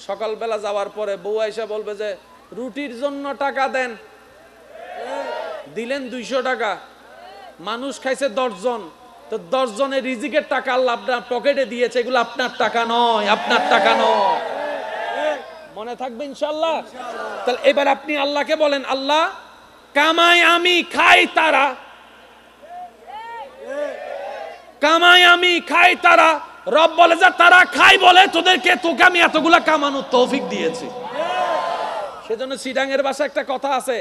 A: সকালবেলা যাওয়ার পরে বউ আইসা বলবে যে রুটির জন্য টাকা দেন দিলেন 200 টাকা মানুষ খাইছে 10 জন তো 10 জনের রিজিকের টাকা আল্লাহ আপনার পকেটে দিয়েছে এগুলো আপনার টাকা নয় আপনার টাকা নয় মনে থাকবে ইনশাআল্লাহ তাহলে এবার আপনি আল্লাহকে বলেন আল্লাহ কামাই আমি খাই তারা কামাই আমি খাই তারা রব বলে যে তারা খাই বলে তোকে আমি এতগুলা কামানোর তৌফিক দিয়েছি সেজন্য সিডাঙের ভাষায় একটা কথা আছে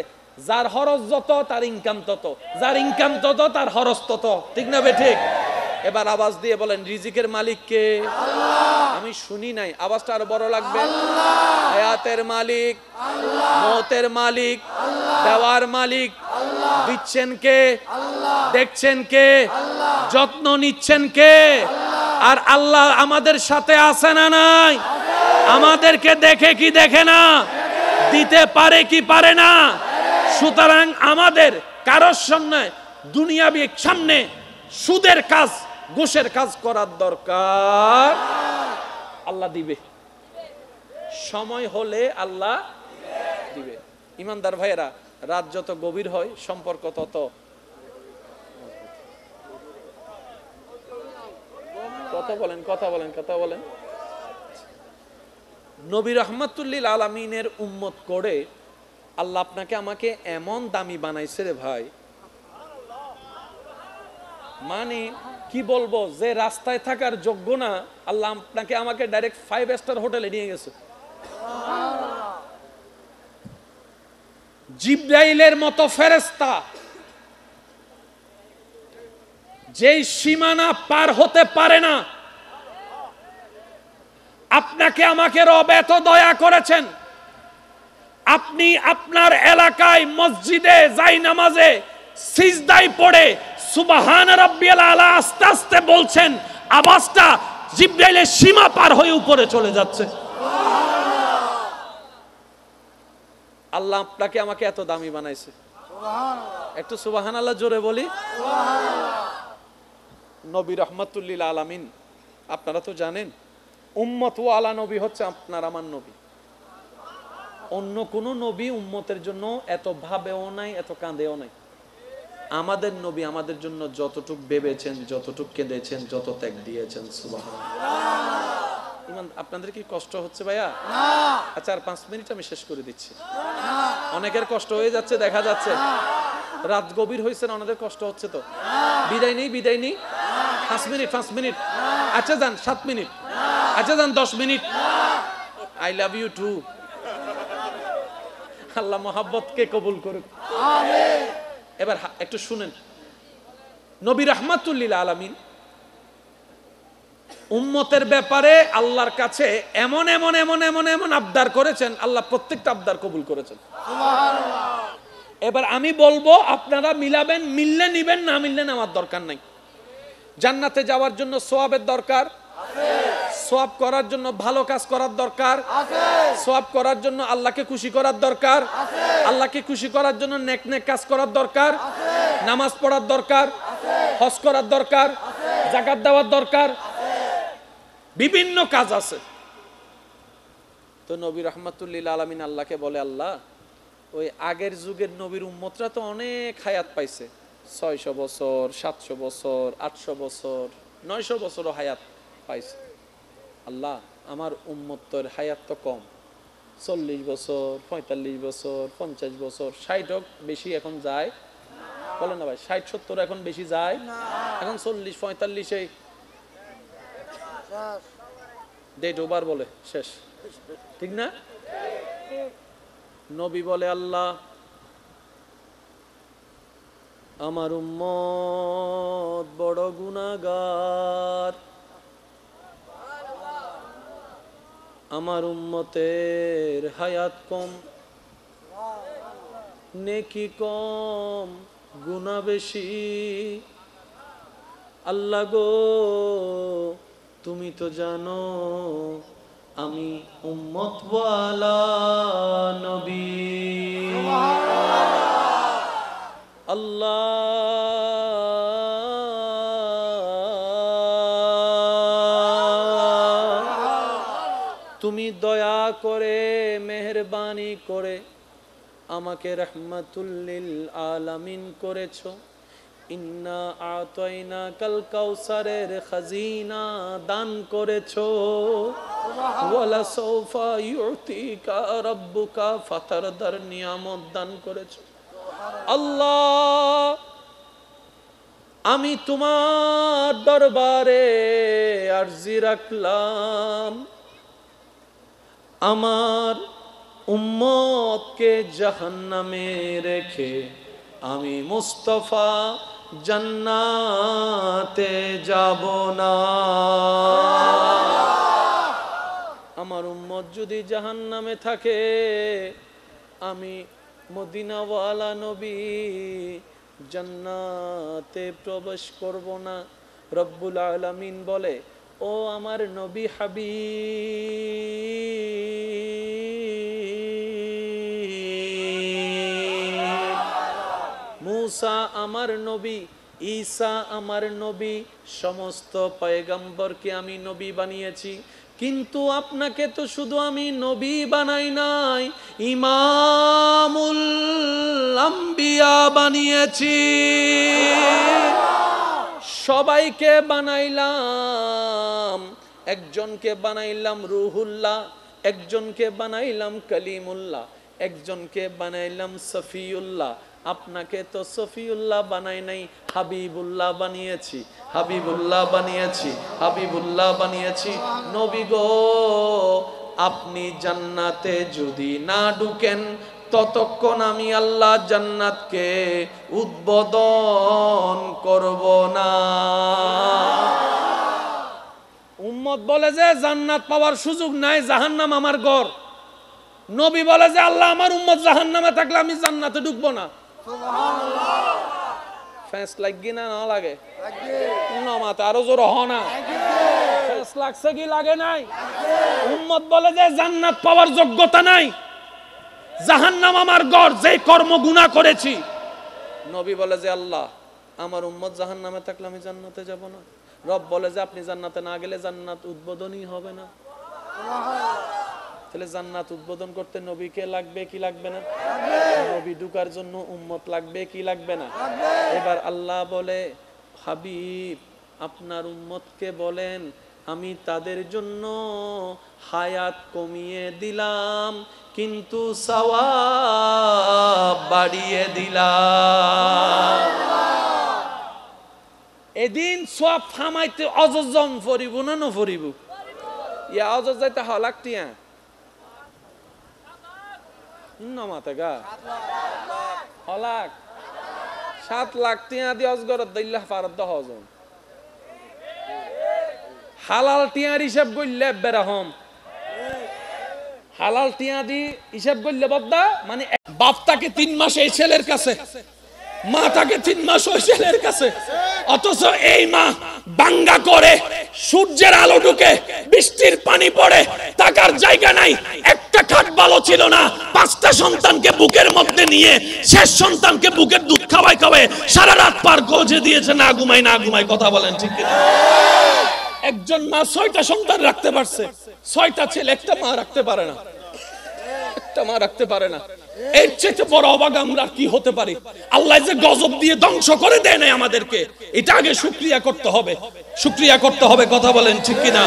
A: যার খরচ যত তার ইনকাম তত যার ইনকাম তত তার খরচ তত ঠিক না বে ঠিক এবার আওয়াজ দিয়ে বলেন রিজিকের মালিক কে আল্লাহ আমি শুনি নাই আওয়াজটা আরো বড় লাগবে আল্লাহ হায়াতের মালিক আল্লাহ মওতের মালিক আল্লাহ দেওয়ার মালিক আল্লাহ দিচ্ছেন কে আল্লাহ দেখছেন কে আল্লাহ যত্ন নিচ্ছেন কে আল্লাহ আর আল্লাহ আমাদের সাথে আছে না নাই আমাদেরকে দেখে কি দেখে না দিতে পারে কি পারে না সুতরাং আমাদের কারোর সামনে দুনিয়াবি সামনে সুদের কাজ ঘুষের কাজ করার দরকার আল্লাহ দিবে সময় হলে আল্লাহ দিবে ইমানদার ভাইয়েরা রাত যত গভীর হয় সম্পর্ক তত কথা বলেন নবী রাহমাতুল্লিল আলামিনের উম্মত করে আল্লাহ আপনাকে আমাকে এমন দামি বানাইছে রে ভাই মানে কি বলবো যে রাস্তায় থাকার যোগ্য না আল্লাহ আপনাকে আমাকে ডাইরেক্ট 5 স্টার হোটেলে নিয়ে গেছে জিবরাইলের মতো ফেরেশতা যেই সীমানা পার হতে পারে না আপনাকে আমাকে রব এত দয়া করেছেন আপনি আপনার এলাকায় মসজিদে যাই নামাজে সিজদায় পড়ে সুবহান রাব্বিয়াল আলা আস্তে আস্তে বলছেন আওয়াজটা জিবরাইলের সীমা পার হয়ে উপরে চলে যাচ্ছে আল্লাহ আপনাকে আমাকে এত দামি বানাইছে সুবহানাল্লাহ একটু সুবহানাল্লাহ জোরে বলি সুবহানাল্লাহ নবী রাহমাতুল্লিল আলামিন আপনারা তো জানেন উম্মত ওয়ালা নবী হচ্ছে আপনার আমার নবী অন্য কোন নবী উম্মতের জন্য এত ভাবেও নাই, এত কাঁদেও নাই। আমাদের নবী আমাদের জন্য যতটুক ভেবেছেন, যতটুক কেঁদেছেন, যত ত্যাগ দিয়েছেন, সুবহানাল্লাহ। ইমান, আপনাদের কি কষ্ট হচ্ছে ভাইয়া? আচ্ছা, আর 5 মিনিট আমি শেষ করে দিচ্ছি। অনেকের কষ্ট হয়ে যাচ্ছে, দেখা যাচ্ছে রাত গভীর হয়েছে না, ওনাদের কষ্ট হচ্ছে তো। বিদায় নেই, বিদায় নেই। 5 মিনিট। আচ্ছা যান 7 মিনিট। আচ্ছা যান 10 minute. I love you too. আল্লাহ মহাব্বতকে কবুল করুক, আমিন। এবার একটু শুনেন, নবী রাহমাতুল লিল আলামিন উম্মতের ব্যাপারে আল্লাহর কাছে এমন এমন এমন এমন এমন আবদার করেছেন, আল্লাহ প্রত্যেকটা আবদার কবুল করেছেন, সুবহানাল্লাহ। এবার আমি বলবো, আপনারা মিলাবেন, মিললে নিবেন, না মিললে আমার দরকার নাই। জান্নাতে যাওয়ার জন্য সওয়াবের দরকার আছে, সওয়াব করার জন্য ভালো কাজ করার দরকার আছে, সওয়াব করার জন্য আল্লাহকে খুশি করার দরকার আছে, আল্লাহকে খুশি করার জন্য নেক নেক কাজ করার দরকার আছে, নামাজ পড়ার দরকার আছে, হজ করার দরকার আছে, যাকাত দেওয়ার দরকার আছে, বিভিন্ন কাজ আছে। তো নবী রাহমাতুল লিল আলামিন আল্লাহকে বলে, আল্লাহ ওই আগের যুগের নবীর উম্মতরা তো অনেক হায়াত পাইছে, 600 বছর, 700 বছর, 800 বছর, 900 বছরও হায়াত পাইছে। আল্লাহ আমার উম্মতের হায়াত তো কম, 40 বছর, 45 বছর, 50 বছর, 60 হোক বেশি এখন যায়, বলেন না ভাই, 60-70 এখন বেশি যায়, এখন 40-45 এই ডেট ওভার বলে শেষ, ঠিক না? নবী বলে, আল্লাহ আমার উম্মত বড় গুনাহগার, আমার উম্মতের হায়াত কম, নেকি কম, গুনাহ বেশি। আল্লাহ গো, তুমি তো জানো আমি উম্মতওয়ালা নবী। আল্লাহ তুমি দয়া করে, মেহেরবানি করে আমাকে রাহমাতুল লিল আলামিন করেছো। ইন্না আতাইনাকাল কাউসারের খাজিনা দান করেছো, ওয়ালা সাউফা ইউতিকা রাব্বুকা ফাতারদার নিয়ামত দান করেছো। আল্লাহ আমি তোমার দরবারে আরজি রাখলাম, আমার উম্মতকে জাহান্নামে রেখে আমি মুস্তাফা জান্নাতে যাব না। আমার উম্মত যদি জাহান্নামে থাকে, আমি মদিনাওয়ালা নবী জান্নাতে প্রবেশ করব না। রব্বুল আলামিন বলে, ও আমার নবী হাবিব, মুসা আমার নবী, ঈসা আমার নবী, সমস্ত পয়গম্বরকে আমি নবী বানিয়েছি, কিন্তু আপনাকে তো শুধু আমি নবী বানাই নাই, ইমামুল আম্বিয়া বানিয়েছি। সবাইকে বানাইলাম, একজনকে বানাইলাম রুহুল্লাহ, একজনকে বানাইলাম কালিমুল্লাহ, একজনকে বানাইলাম সফিউল্লাহ। আপনাকে তো সফিউল্লাহ বানাই নাই, হাবিবুল্লাহ বানিয়েছি, হাবিবুল্লাহ বানিয়েছি, হাবিবুল্লাহ বানিয়েছি। নবী গো, আপনি জান্নাতে যদি না ঢুকেন, ততক্ষণ আমি আল্লাহ জান্নাতকে উদ্বোধন করব না। উম্মত বলে যে জান্নাত পাওয়ার সুযোগ নাই, জাহান্নাম আমার ঘর। নবী বলে যে আল্লাহ আমার উম্মত জাহান্নামে থাকলে আমি জান্নাতে ঢুকবো না। সুবহানাল্লাহ। ফেস লাগি না না লাগে? লাগে। উন্নমাতে আরো জোর হ না। লাগে। ফেস লাগছে কি লাগে নাই? লাগে। উম্মত বলে যে জান্নাত পাওয়ার যোগ্যতা নাই, জাহান্নাম আমার ঘর, যে কর্ম গুনাহ করেছি। নবী বলে যে আল্লাহ আমার উম্মত জাহান্নামে থাকলে আমি জান্নাতে যাব না। রব বলে যে আপনি জান্নাতে না গেলে জান্নাত উদ্বোধনই হবে না। তাহলে জান্নাত উদ্বোধন করতে নবীকে লাগবে কি লাগবে না? নবী ঢুকার জন্য উম্মত লাগবে কি লাগবে না? এবার আল্লাহ বলে, হাবিব আপনার উম্মতকে বলেন আমি তাদের জন্য হায়াত কমিয়ে দিলাম কিন্তু সওয়াব বাড়িয়ে দিলাম। এদিন সব থামাইতে অজজন ফরিব না নফরিব? ইয়া অজজ যাইতে হলাক টিয়া নমাতে গা হলাক 7 লাখ টিয়া দি অজগরত দিল্লাহ ফারদ হজন হালাল টিয়ার হিসাব করলে বেরহম হালাল টিয়া দি হিসাব করলে বদ্দা মানে বাপ থাকে 3 মাস এই ছেলের কাছে, মা থাকে 3 মাস ওই ছেলের কাছে, অথচ এই মা বাঙ্গা করে সূর্যের আলো ঢুকে বৃষ্টির পানি পড়ে থাকার জায়গা নাই, একটা খাট ভালো ছিল না, 5টা সন্তানকে বুকের মধ্যে নিয়ে শেষ সন্তানকে বুকের দুধ খাওয়াই খাওয়াই সারা রাত পার করে দিয়েছে, না ঘুমাই না ঘুমাই। কথা বলেন ঠিক কিনা? একজন মা 6টা সন্তান রাখতে পারছে, 6টা ছেলে, একটা মা রাখতে পারে না, একটা মা রাখতে পারে না। এর চেয়ে বড় অবাক আমরা কি হতে পারি? আল্লাহ যে গজব দিয়ে ধ্বংস করে দেয় না আমাদেরকে, এটা আগে শুকরিয়া করতে হবে, শুকরিয়া করতে হবে। কথা বলেন ঠিক কিনা?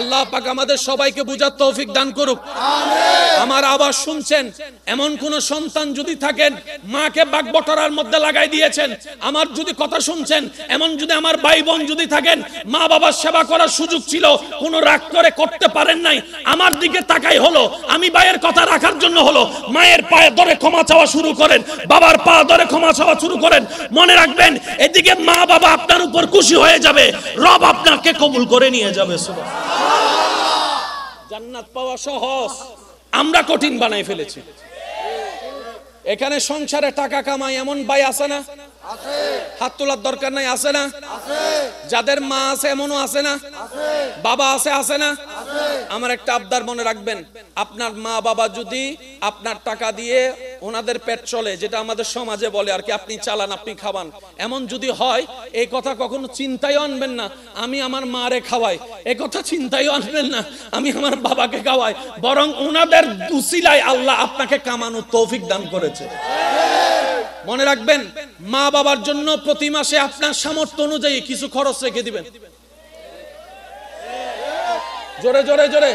A: আল্লাহ পাক আমাদের সবাইকে বুঝার তৌফিক দান করুক। আমার আওয়াজ শুনছেন, এমন কোন সন্তান যদি থাকেন মাকে বাগবটরার মধ্যে লাগাই দিয়েছেন, আমার যদি কথা শুনছেন, এমন যদি আমার ভাই বোন যদি থাকেন মা বাবার সেবা করার সুযোগ ছিল, কোন রাগ করে করতে পারেন নাই, আমার দিকে তাকাই হলো, আমি ভাইয়ের কথা রাখার জন্য হলো, মায়ের পায়ে ধরে ক্ষমা চাওয়া শুরু করেন, বাবার পা ধরে ক্ষমা চাওয়া শুরু করেন। মনে রাখবেন এদিকে মা বাবা আপনার উপর খুশি হয়ে যাবে, রব আপনাকে কবুল করে নিয়ে যাবে। সুবহানাল্লাহ। জান্নাত পাওয়া সহজ, আমরা কঠিন বানাই ফেলেছি। এখানে সংসারে টাকা কামাই এমন ভাই আছে না? আছে। হাত তোলার দরকার নাই, আছে না? আছে। যাদের মা আছে এমনও আছে না? আছে। বাবা আছে, আছে না? আছে। আমার একটা আবদার মনে রাখবেন, আপনার মা বাবা যদি আপনার টাকা দিয়ে ওনাদের পেট চলে, যেটা আমাদের সমাজে বলে আর কি, আপনি চালান আপনি খাওয়ান, এমন যদি হয় এই কথা কখনো চিন্তায় আনবেন না আমি আমার মারে খাওয়াই, এই কথা চিন্তায় আনবেন না আমি আমার বাবাকে খাওয়াই, বরং ওনাদের উসিলায় আল্লাহ আপনাকে কামানোর তৌফিক দান করেছে। মনে রাখবেন মা বাবার জন্য প্রতি মাসে আপনার সামর্থ্য অনুযায়ী কিছু খরচ রেখে দিবেন। জোরে জোরে জোরে।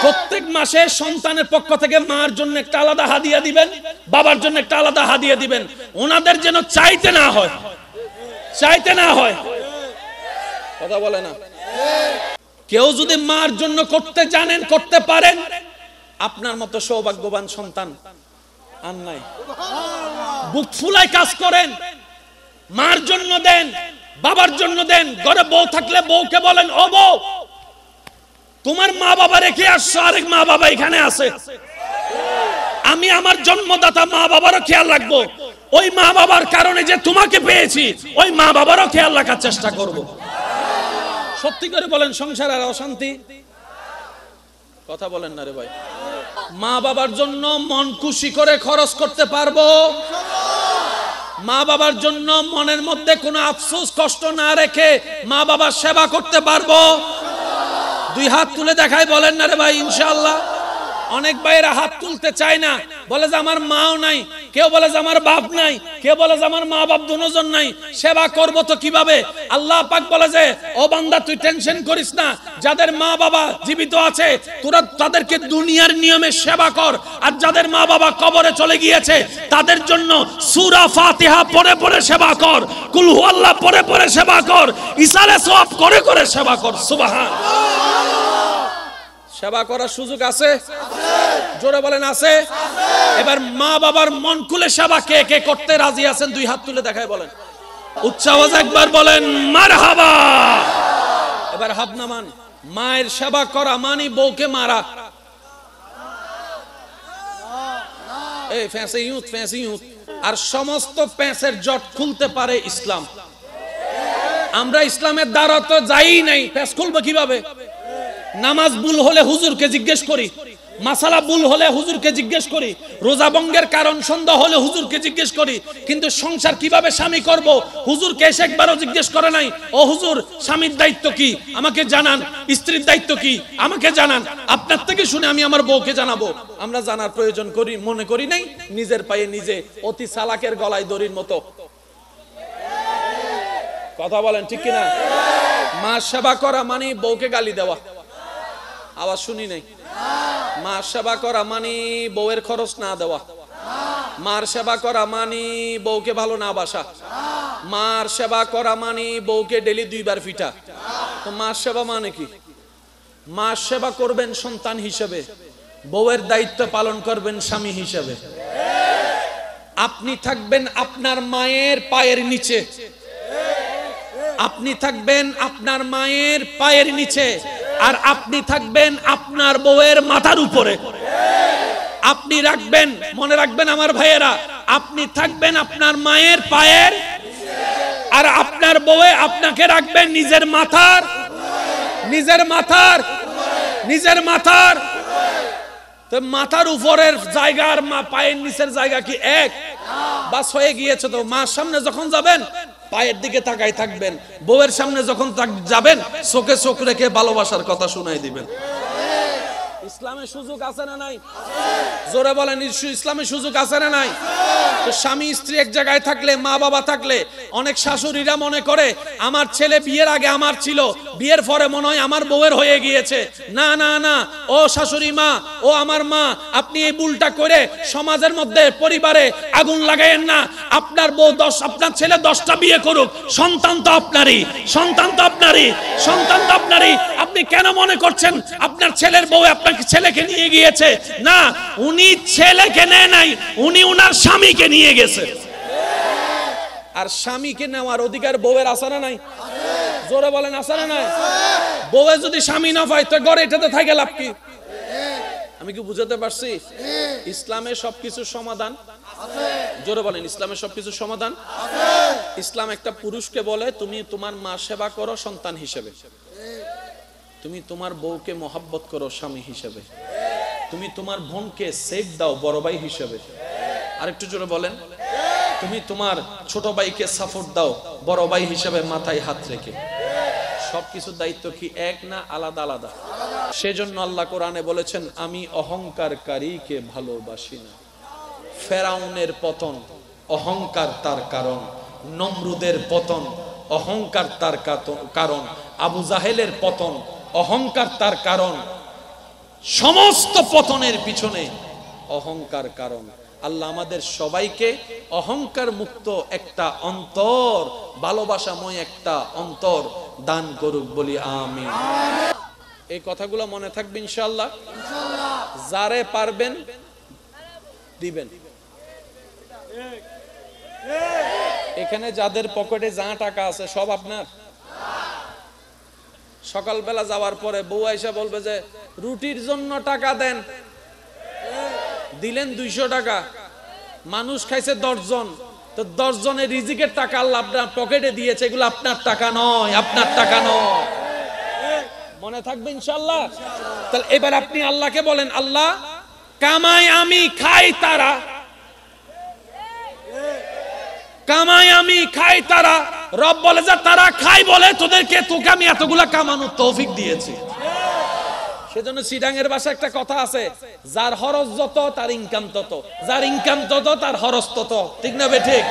A: প্রত্যেক মাসে সন্তানের পক্ষ থেকে মার জন্য একটা আলাদা হাদিয়া দিবেন, বাবার জন্য একটা আলাদা হাদিয়া দিবেন, ওনাদের যেন চাইতে না হয়, চাইতে না হয়। কথা বলে না? কেউ যদি মার জন্য করতে জানেন, করতে পারেন, আপনার মতো সৌভাগ্যবান সন্তান আর নাই। বুক ফুলায় কাজ করেন, মার জন্য দেন, বাবার জন্য দেন। ঘরে বউ থাকলে বউকে বলেন, ও বউ তোমার মা বাবা রেখে আসছো, আরেক মা বাবা এখানে আছে, আমি আমার জন্মদাতা মা বাবারও খেয়াল রাখবো, ওই মা বাবার কারণে যে তোমাকে পেয়েছি ওই মা বাবারও খেয়াল রাখার চেষ্টা করব। সত্যি করে বলেন, সংসার আর অশান্তি? কথা বলেন না রে ভাই। মা বাবার জন্য মন খুশি করে খরচ করতে পারবো, মা বাবার জন্য মনের মধ্যে কোনো আফসোস কষ্ট না রেখে মা বাবার সেবা করতে পারবো। 2 হাত তুলে দেখাই বলেন না রে ভাই ইনশাআল্লাহ। অনেক ভাইরা হাত তুলতে চায় না, বলে যে আমার মাও নাই, কেউ বলে যে আমার বাপ নাই, কেউ বলে যে আমার মা বাপ দুজন নাই, সেবা করব তো কিভাবে? আল্লাহ পাক বলে যে ও বান্দা তুই টেনশন করিস না, যাদের মা বাবা জীবিত আছে তোরা তাদেরকে দুনিয়ার নিয়মে সেবা কর, আর যাদের মা বাবা কবরে চলে গিয়েছে তাদের জন্য সূরা ফাতিহা পড়ে পড়ে সেবা কর, কুল হুয়াল্লাহ পড়ে পড়ে সেবা কর, ইসালে সওয়াব করে করে সেবা কর। সুবহানাল্লাহ। সেবা করার সুযোগ আছে? জোরে বলেন আছে? এবার মা বাবার মন খুলে সেবা কে কে করতে রাজি আছেন 2 হাত তুলে দেখায় বলেন, উচ্চ আওয়াজে একবার বলেন মারহাবা। এবার হাত নামান। মায়ের সেবা করা মানে বউকে মারা। এই ফ্যাঁসে ইউথ, ফ্যাঁসে ইউথ। আর সমস্ত প্যাঁচের জট খুলতে পারে ইসলাম। আমরা ইসলামের দ্বারা তো যাই নাই, প্যাঁচ খুলবো কিভাবে? নামাজ ভুল হলে হুজুরকে জিজ্ঞেস করি, মাসালা ভুল হলে হুজুরকে জিজ্ঞেস করি, রোজা ভঙ্গের কারণ সন্দেহ হলে হুজুরকে জিজ্ঞেস করি, কিন্তু সংসার কিভাবে স্বামী করব হুজুরকে এসে একবারও জিজ্ঞেস করে নাই। ও হুজুর, স্বামীর দায়িত্ব কি আমাকে জানান, স্ত্রীর দায়িত্ব কি আমাকে জানান, আপনার থেকে শুনে আমি আমার বউকে জানাবো। আমরা জানার প্রয়োজন করি মনে করি নাই, নিজের পায়ে নিজে অতি চালাকের গলায় দড়ির মতো। কথা বলেন ঠিক কিনা? মা সেবা করা মানে বউকে গালি দেওয়া, আওয়াজ শুনি নাই। মা সেবা করা মানে বউয়ের খরচ না দেওয়া, মার সেবা করা মানে বউকে ভালো না বাসা, মার সেবা করা মানে বউকে ডেলি 2 বার পিটা। তো মার সেবা মানে কি? মার সেবা করবেন সন্তান হিসেবে, বউয়ের দায়িত্ব পালন করবেন স্বামী হিসেবে। আপনি থাকবেন আপনার মায়ের পায়ের নিচে, আপনি থাকবেন আপনার মায়ের পায়ের নিচে, আর আপনি থাকবেন আপনার বউয়ের মাথার উপরে। আপনি রাখবেন, মনে রাখবেন আমার ভাইয়েরা, আপনি থাকবেন আপনার মায়ের পায়ের, আর আপনার বউয়ে আপনাকে রাখবেন নিজের মাথার, নিজের মাথার, নিজের মাথার। তো মাথার উপরের জায়গা আর মা পায়ের নিচের জায়গা কি এক? বাস হয়ে গিয়েছে। তো মার সামনে যখন যাবেন পায়ের দিকে তাকাই থাকবেন, বউয়ের সামনে যখন যাবেন চোখে চোখ রেখে ভালোবাসার কথা শোনাই দিবেন। ইসলামের সুযোগ আছে না নাই? জোরে বলেন, ইসলামের সুযোগ আছে না নাই? তো স্বামী স্ত্রী এক জায়গায় থাকলে, মা বাবা থাকলে, অনেক শাশুড়িরা মনে করে আমার ছেলে বিয়ের আগে আমার ছিল, বিয়ের পরে মনে হয় আমার বউয়ের হয়ে গিয়েছে। না না না, ও শাশুড়ি মা, ও আমার মা, আপনি এই ভুলটা করে সমাজের মধ্যে পরিবারে আগুন লাগায়েন না। আপনার বউ আপনার ছেলে 10টা বিয়ে করুক, সন্তান তো আপনারই, সন্তান তো আপনারই, সন্তান তো আপনারই। আপনি কেন মনে করছেন আপনার ছেলের বউ আপনাকে ছেলেকে নিয়ে গিয়েছে? না, উনি ছেলেকে নেয় নাই, উনি উনার স্বামীকে নিয়ে গেছে। আর স্বামীকে নেওয়ার অধিকার বউয়ের আছে না নাই? জোরে বলেন, আছে না নাই? বউয়ে যদি স্বামী না পায় তো ঘরে এটাতে থাকে লাভ কি? আমি কি বুঝাতে পারছি? ইসলামের সবকিছু সমাধান আছে। জোরে বলেন, ইসলামের সবকিছু সমাধান আছে। ইসলাম একটা পুরুষকে বলে তুমি তোমার মা সেবা করো সন্তান হিসেবে, তুমি তোমার বউকে মহব্বত করো স্বামী হিসেবে, তুমি তোমার বোনকে সেফ দাও বড় ভাই হিসেবে, আরেকটু জোরে বলেন, তুমি তোমার ছোট ভাইকে সাপোর্ট দাও বড় ভাই হিসেবে মাথায় হাত রেখে। সবকিছুর দায়িত্ব কি এক না আলাদা আলাদা? সেজন্য আল্লাহ কোরআনে বলেছেন আমি অহংকারকারীকে ভালোবাসি না। ফেরাউনের পতন অহংকার তার কারণ, নমরুদের পতন অহংকার তার কারণ, আবু জাহেলের পতন অহংকার তার কারণ। সমস্ত পতনের পিছনে অহংকার কারণ। আল্লাহ আমাদের সবাইকে অহংকার মুক্ত একটা অন্তর, ভালোবাসাময় একটা অন্তর দান করুক, বলি আমিন। এই কথাগুলো মনে থাকবে ইনশাআল্লাহ। যারে পারবেন দিবেন। এখানে যাদের পকেটে যা টাকা আছে সব আপনার। সকালবেলা যাওয়ার পরে বউ আইসা বলবে যে রুটির জন্য টাকা দেন, দিলেন 200 টাকা, মানুষ খাইছে 10 জন, তো 10 জনের রিজিকের টাকা আল্লাহ আপনার পকেটে দিয়েছে, এগুলো আপনার টাকা নয়, আপনার টাকা নয়। মনে থাকবে ইনশাআল্লাহ। তাহলে এবার আপনি আল্লাহকে বলেন আল্লাহ কামাই আমি খাই তারা, কামাই আমি খাই তারা। রব বলে যে তারা খাই বলে তোদেরকে, তোকে আমি এতগুলা কামানোর তৌফিক দিয়েছি। সেজন্য সিডাঙ্গের ভাষায় একটা কথা আছে, যার খরচ যত তার ইনকাম তত, যার ইনকাম তত তার খরচ তত। ঠিক না বেঠিক?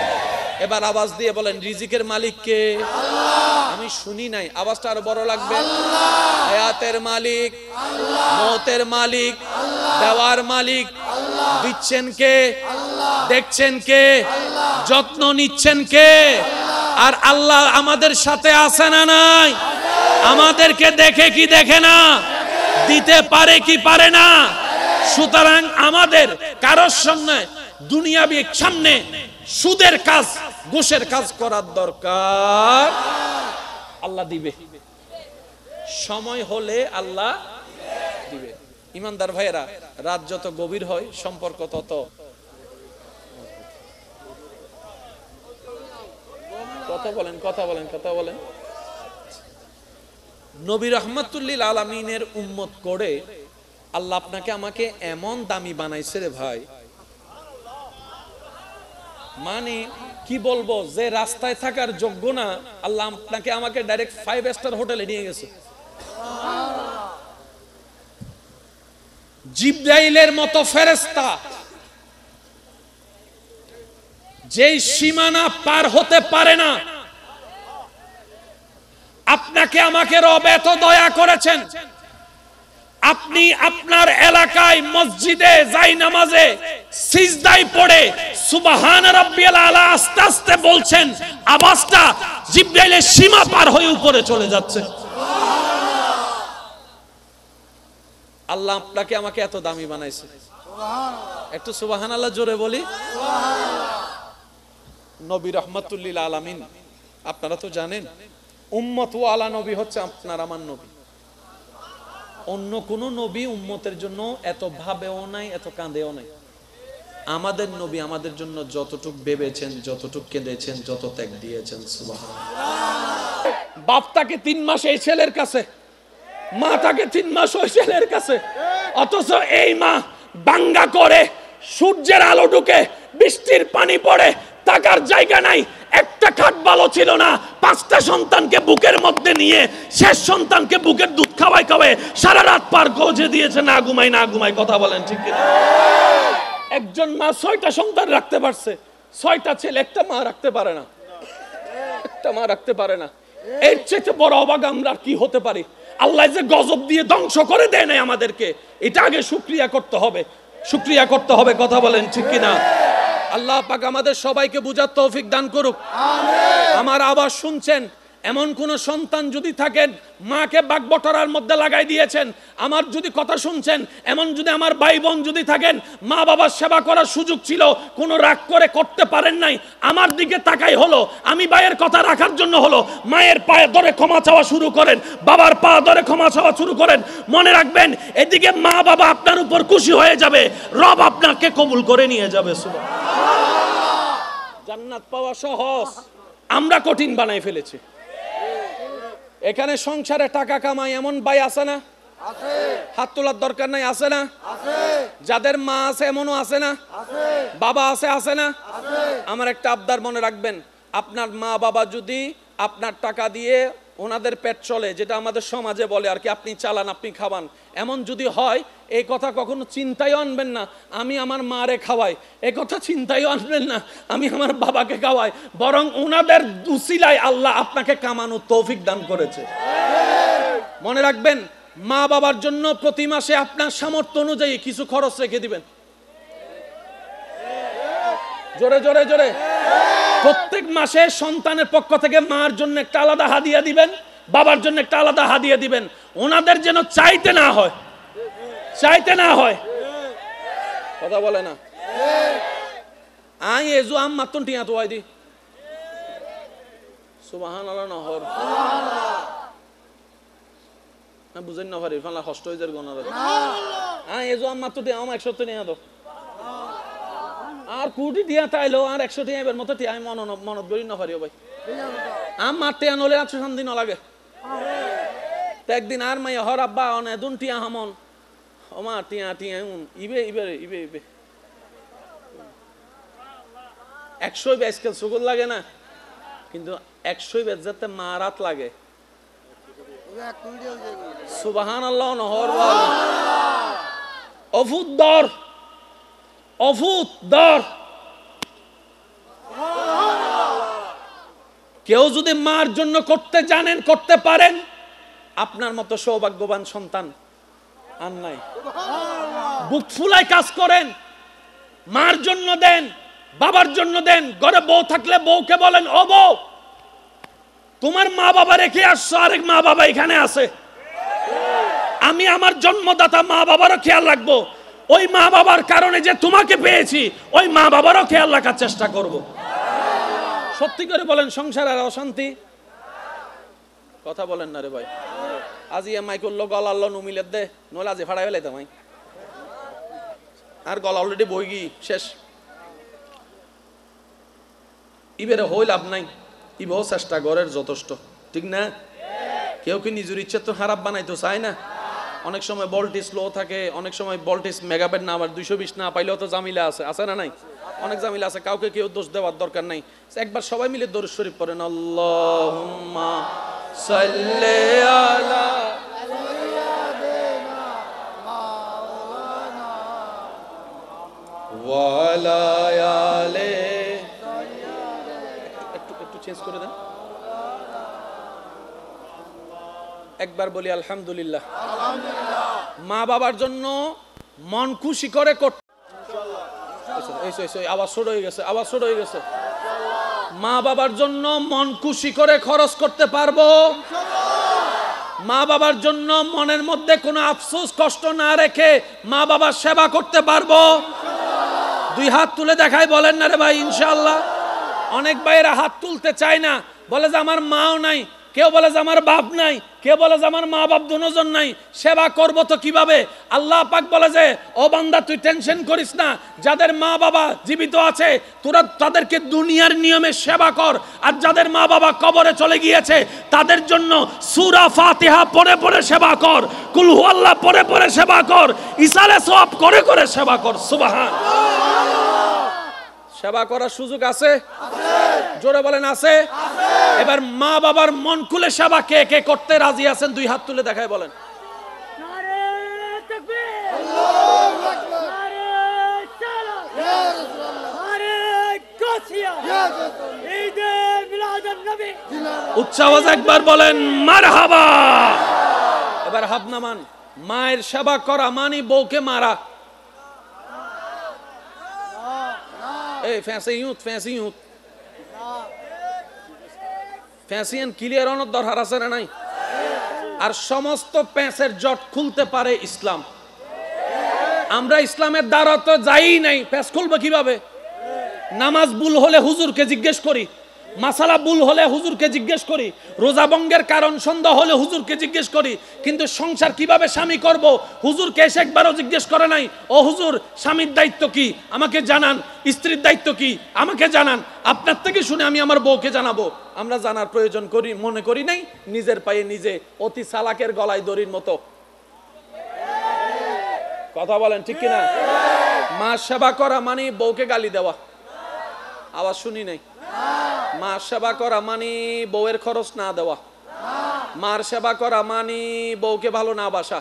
A: এবার আওয়াজ দিয়ে বলেন রিজিকের মালিক কে? আল্লাহ। আমি শুনি নাই, আওয়াজটা আরো বড় লাগবে। আল্লাহ। হায়াতের মালিক আল্লাহ, মওতের মালিক আল্লাহ, দেওয়ার মালিক আল্লাহ, দিচ্ছেন কে আল্লাহ, দেখছেন কে আল্লাহ, যত্ন নিচ্ছেন কে আল্লাহ। আর আল্লাহ আমাদের সাথে আছে না নাই? আমাদেরকে দেখে কি দেখে না? দিতে পারে কি পারে না? সুতরাং আমাদের কারোর সামনে দুনিয়াবি সামনে সুদের কাজ, ঘুষের কাজ করার দরকার। আল্লাহ দিবে, সময় হলে আল্লাহ দিবে। ইমানদার ভাইয়েরা, রাত যত গভীর হয় সম্পর্ক তত। কথা বলেন, কথা বলেন, কথা বলেন। নবী রাহমাতুল লিল আলামিনের উম্মত করে আল্লাহ আপনাকে আমাকে এমন দামি বানাইছে রে ভাই, মানে কি বলবো, যে রাস্তায় থাকার যোগ্য না আল্লাহ আপনাকে আমাকে ডাইরেক্ট 5 স্টার হোটেলে নিয়ে গেছে। জিবরাইলের মতো ফেরেশতা যেই সীমানা পার হতে পারে না, আপনাকে আমাকে রব এত দয়া করেছেন, আপনি আপনার এলাকায় মসজিদে যাই নামাজে সিজদায় পড়ে সুবহান রাব্বিয়াল আলা আস্তে আস্তে বলছেন, আওয়াজটা জিবরাইলের সীমা পার হয়ে উপরে চলে যাচ্ছে। আল্লাহ আপনাকে আমাকে এত দামি বানাইছে, একটু সুবহানাল্লাহ জোরে বলি। নবী রাহমাতুল লিল আলামিন, আপনারা তো জানেন উম্মত ওয়ালা নবী হচ্ছে আপনার আমার নবী। অন্য কোন নবী উম্মতের জন্য এত ভাবেও নাই, এত কাঁদেও নাই। আমাদের নবী আমাদের জন্য যতটুক ভেবেছেন, যতটুক কেঁদেছেন, যত ত্যাগ দিয়েছেন, সুবহানাল্লাহ। বাপ তাকে 3 মাস এই ছেলের কাছে, মা তাকে 3 মাস ওই ছেলের কাছে, অথচ এই মা বাঙ্গা করে সূর্যের আলো ঢুকে বৃষ্টির পানি পড়ে, থাকার জায়গা নাই, একটা খাট ভালো ছিল না, 5টা সন্তানকে বুকের মধ্যে নিয়ে শেষ সন্তানকে বুকের দুধ খাওয়াই খাওয়াই সারা রাত পার করে দিয়েছে, না ঘুমাই না ঘুমাই। কথা বলেন ঠিক কিনা? একজন মা 6টা সন্তান রাখতে পারছে, 6টা ছেলে, একটা মা রাখতে পারে না, একটা মা রাখতে পারে না। এর চেয়ে বড় অবাক আমরা কি হতে পারি? আল্লাহ যে গজব দিয়ে ধ্বংস করে দেয় নাই আমাদেরকে, এটা আগে শুকরিয়া করতে হবে, শুকরিয়া করতে হবে। কথা বলেন ঠিক কিনা? আল্লাহ পাক আমাদের সবাইকে বুঝার তৌফিক দান করুক, আমিন। আমার আওয়াজ শুনছেন, এমন কোন সন্তান যদি থাকেন মাকে বাগবটরার মধ্যে লাগাই দিয়েছেন, আমার যদি কথা শুনছেন, এমন যদি আমার ভাই বোন যদি থাকেন মা বাবার সেবা করার সুযোগ ছিল, কোনো রাগ করে করতে পারেন নাই, আমার দিকে তাকাই হলো, আমি ভাইয়ের কথা রাখার জন্য হলো, মায়ের পায়ে ধরে ক্ষমা চাওয়া শুরু করেন, বাবার পা ধরে ক্ষমা চাওয়া শুরু করেন। মনে রাখবেন, এদিকে মা বাবা আপনার উপর খুশি হয়ে যাবে, রব আপনাকে কবুল করে নিয়ে যাবে। সুবহানাল্লাহ। জান্নাত পাওয়া সহজ, আমরা কঠিন বানাই ফেলেছি। এখানে সংসারে টাকা কামাই এমন ভাই আছে না? আছে। হাত তোলার দরকার নাই, আছে না? আছে। যাদের মা আছে এমনও আছে না? আছে। বাবা আছে, আছে না? আছে। আমার একটা আবদার মনে রাখবেন, আপনার মা বাবা যদি আপনার টাকা দিয়ে ওনাদের পেট চলে, যেটা আমাদের সমাজে বলে আর কি, আপনি চালান, আপনি খাওয়ান, এমন যদি হয়, এই কথা কখনো চিন্তায় আনবেন না আমি আমার মারে খাওয়াই, এই কথা চিন্তায় আনবেন না আমি আমার বাবাকে খাওয়াই, বরং ওনাদের উসিলায় আল্লাহ আপনাকে কামানোর তৌফিক দান করেছে। মনে রাখবেন, মা বাবার জন্য প্রতি মাসে আপনার সামর্থ্য অনুযায়ী কিছু খরচ রেখে দিবেন। জোরে জোরে জোরে। প্রত্যেক মাসে সন্তানের পক্ষ থেকে মার জন্য একটা আলাদা হাদিয়া দিবেন, বাবার জন্য একটা আলাদা হাদিয়া দিবেন, ওনাদের যেন চাইতে না হয়, চাইতে না হয়। কথা বলে না? আই এজু আম মাত্তন টিয়া তো আইদি সুবহানাল্লাহ নহর না বুঝেন না পারি ফালা কষ্ট হয়ে যায় গনার। আই এজু আম মাত্তন টিয়া আম 100 টিয়া দাও, আর কুটি টিয়া তাইলো আর 100 টিয়া এর মতো টিয়া আমি মনত করি না পারিও ভাই। আম মারতে আনলে 800 দিন লাগে, তো একদিন আর মাইয়া হর আব্বা অনে দুন টিয়া হামন ওমা টিয়া টিয়া ইবে ইবে ইবে ইবে 100 আজকাল সুগুল লাগে না, কিন্তু 100 যাতে মারাত লাগে। সুবহানাল্লাহ নহর অভূত দর, অভূত দর। কেউ যদি মার জন্য করতে জানেন, করতে পারেন, আপনার মতো সৌভাগ্যবান সন্তান আর নাই। বুক ফুলায় কাজ করেন, মার জন্য দেন, বাবার জন্য দেন। ঘরে বউ থাকলে বউকে বলেন, ও বউ তোমার মা বাবা রেখে আসছো, আরেক মা বাবা এখানে আছে, আমি আমার জন্মদাতা মা বাবারও খেয়াল রাখবো, ওই মা বাবার কারণে যে তোমাকে পেয়েছি ওই মা বাবারও খেয়াল রাখার চেষ্টা করব। সত্যি করে বলেন, সংসার আর অশান্তি? কথা বলেন না রে ভাই। আজি এমআই করলো গলা আল্লাহ নুমিলে দে, নইলে আজি ফাড়াই ফেলে তামাই, আর গলা অলরেডি বই গি শেষ। ইবেরে হই লাভ নাই, ইবেও চেষ্টা করার যথেষ্ট, ঠিক না? কেউ কি নিজের ইচ্ছে তো খারাপ বানাইতো চায় না, অনেক সময় ভোল্টেজ লো থাকে, অনেক সময় ভোল্টেজ মেগাবেট না, আবার 220 না পাইলেও তো জামিলা আছে না নাই? অনেক জামিলা আছে, কাউকে কেউ দোষ দেওয়ার দরকার নাই। একবার সবাই মিলে দরুদ শরীফ পড়েন, আল্লাহুম্মা সাল্লি আলা ওয়া আলা আলি। একটু চেঞ্জ করে দেন, একবার বলি আলহামদুলিল্লাহ। মা বাবার জন্য মন খুশি করে করতে, আওয়াজ ছোট হয়ে গেছে। মা বাবার জন্য মন খুশি করে খরচ করতে পারবো, মা বাবার জন্য মনের মধ্যে কোনো আফসোস কষ্ট না রেখে মা বাবার সেবা করতে পারবো। দুই হাত তুলে দেখাই, বলেন না রে ভাই ইনশাআল্লাহ। অনেক ভাইয়েরা হাত তুলতে চায় না, বলে যে আমার মাও নাই, কেউ বলে যে আমার বাপ নাই, কেউ বলে যে আমার মা বাপ দুজন নাই, সেবা করব তো কিভাবে? আল্লাহ পাক বলে যে ও বান্দা তুই টেনশন করিস না, যাদের মা বাবা জীবিত আছে তোরা তাদেরকে দুনিয়ার নিয়মে সেবা কর, আর যাদের মা বাবা কবরে চলে গিয়েছে তাদের জন্য সূরা ফাতিহা পড়ে পড়ে সেবা কর, কুল হুয়াল্লাহ পড়ে পড়ে সেবা কর, ইসালে সওয়াব করে করে সেবা কর। সুবহান। সেবা করার সুযোগ আছে? জোরে বলেন আছে? এবার মা বাবার মন খুলে সেবা কে কে করতে রাজি আছেন? দুই হাত তুলে দেখায় বলেন। উচ্চ আওয়াজ একবার বলেন মারহাবা। এবার হাত নামান। মায়ের সেবা করা মানে বউকে মারা। এই ফ্যাসিয়ান ক্লিয়ার অনেক দরকার আছে না নাই? আর সমস্ত প্যাঁচের জট খুলতে পারে ইসলাম। আমরা ইসলামের দ্বারা তো যাই নাই, প্যাঁচ খুলবো কিভাবে? নামাজ ভুল হলে হুজুরকে জিজ্ঞেস করি, মাসালা ভুল হলে হুজুরকে জিজ্ঞেস করি, রোজা ভঙ্গের কারণ সন্দেহ হলে হুজুরকে জিজ্ঞেস করি, কিন্তু সংসার কিভাবে স্বামী করব হুজুরকে এসে একবারও জিজ্ঞেস করে নাই। ও হুজুর, স্বামীর দায়িত্ব কি আমাকে জানান, স্ত্রীর দায়িত্ব কি আমাকে জানান, আপনার থেকে শুনে আমি আমার বউকে জানাবো। আমরা জানার প্রয়োজন করি মনে করি নাই, নিজের পায়ে নিজে অতি চালাকের গলায় দড়ির মতো। কথা বলেন ঠিক কিনা? মা সেবা করা মানে বউকে গালি দেওয়া। আওয়াজ শুনি নাই। মা সেবা করা মানে বউয়ের খরচ না দেওয়া। মার সেবা করা মানে বউকে ভালো না বাসা।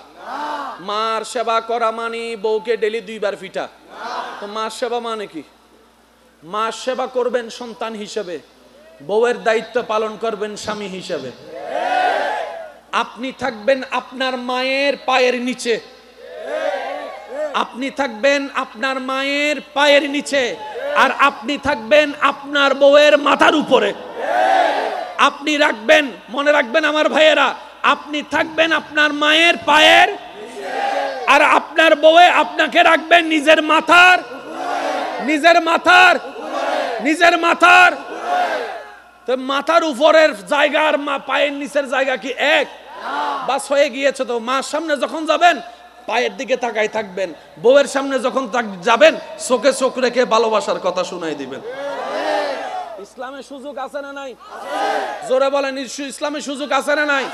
A: মার সেবা করা মানে বউকে ডেলি 2 বার পিটা। তো মার সেবা মানে কি? মার সেবা করবেন সন্তান হিসেবে, বউয়ের দায়িত্ব পালন করবেন স্বামী হিসেবে। আপনি থাকবেন আপনার মায়ের পায়ের নিচে, আপনি থাকবেন আপনার মায়ের পায়ের নিচে, আর আপনি থাকবেন আপনার বউয়ের মাথার উপরে। আপনি রাখবেন, মনে রাখবেন আমার ভাইয়েরা, আপনি থাকবেন আপনার মায়ের পায়ের, আর আপনার বউয়ে আপনাকে রাখবেন নিজের মাথার, নিজের মাথার, নিজের মাথার। তো মাথার উপরের জায়গা আর পায়ের নিচের জায়গা কি এক? বাস হয়ে গিয়েছে তো। মার সামনে যখন যাবেন পায়ের দিকে তাকাই থাকবেন, বউয়ের সামনে যখন যাবেন চোখে চোখ রেখে ভালোবাসার কথা শুনাই দিবেন। ইসলামের সুযোগ আছে না নাই? জোরে বলেন, ইসলামের সুযোগ আছে না নাই?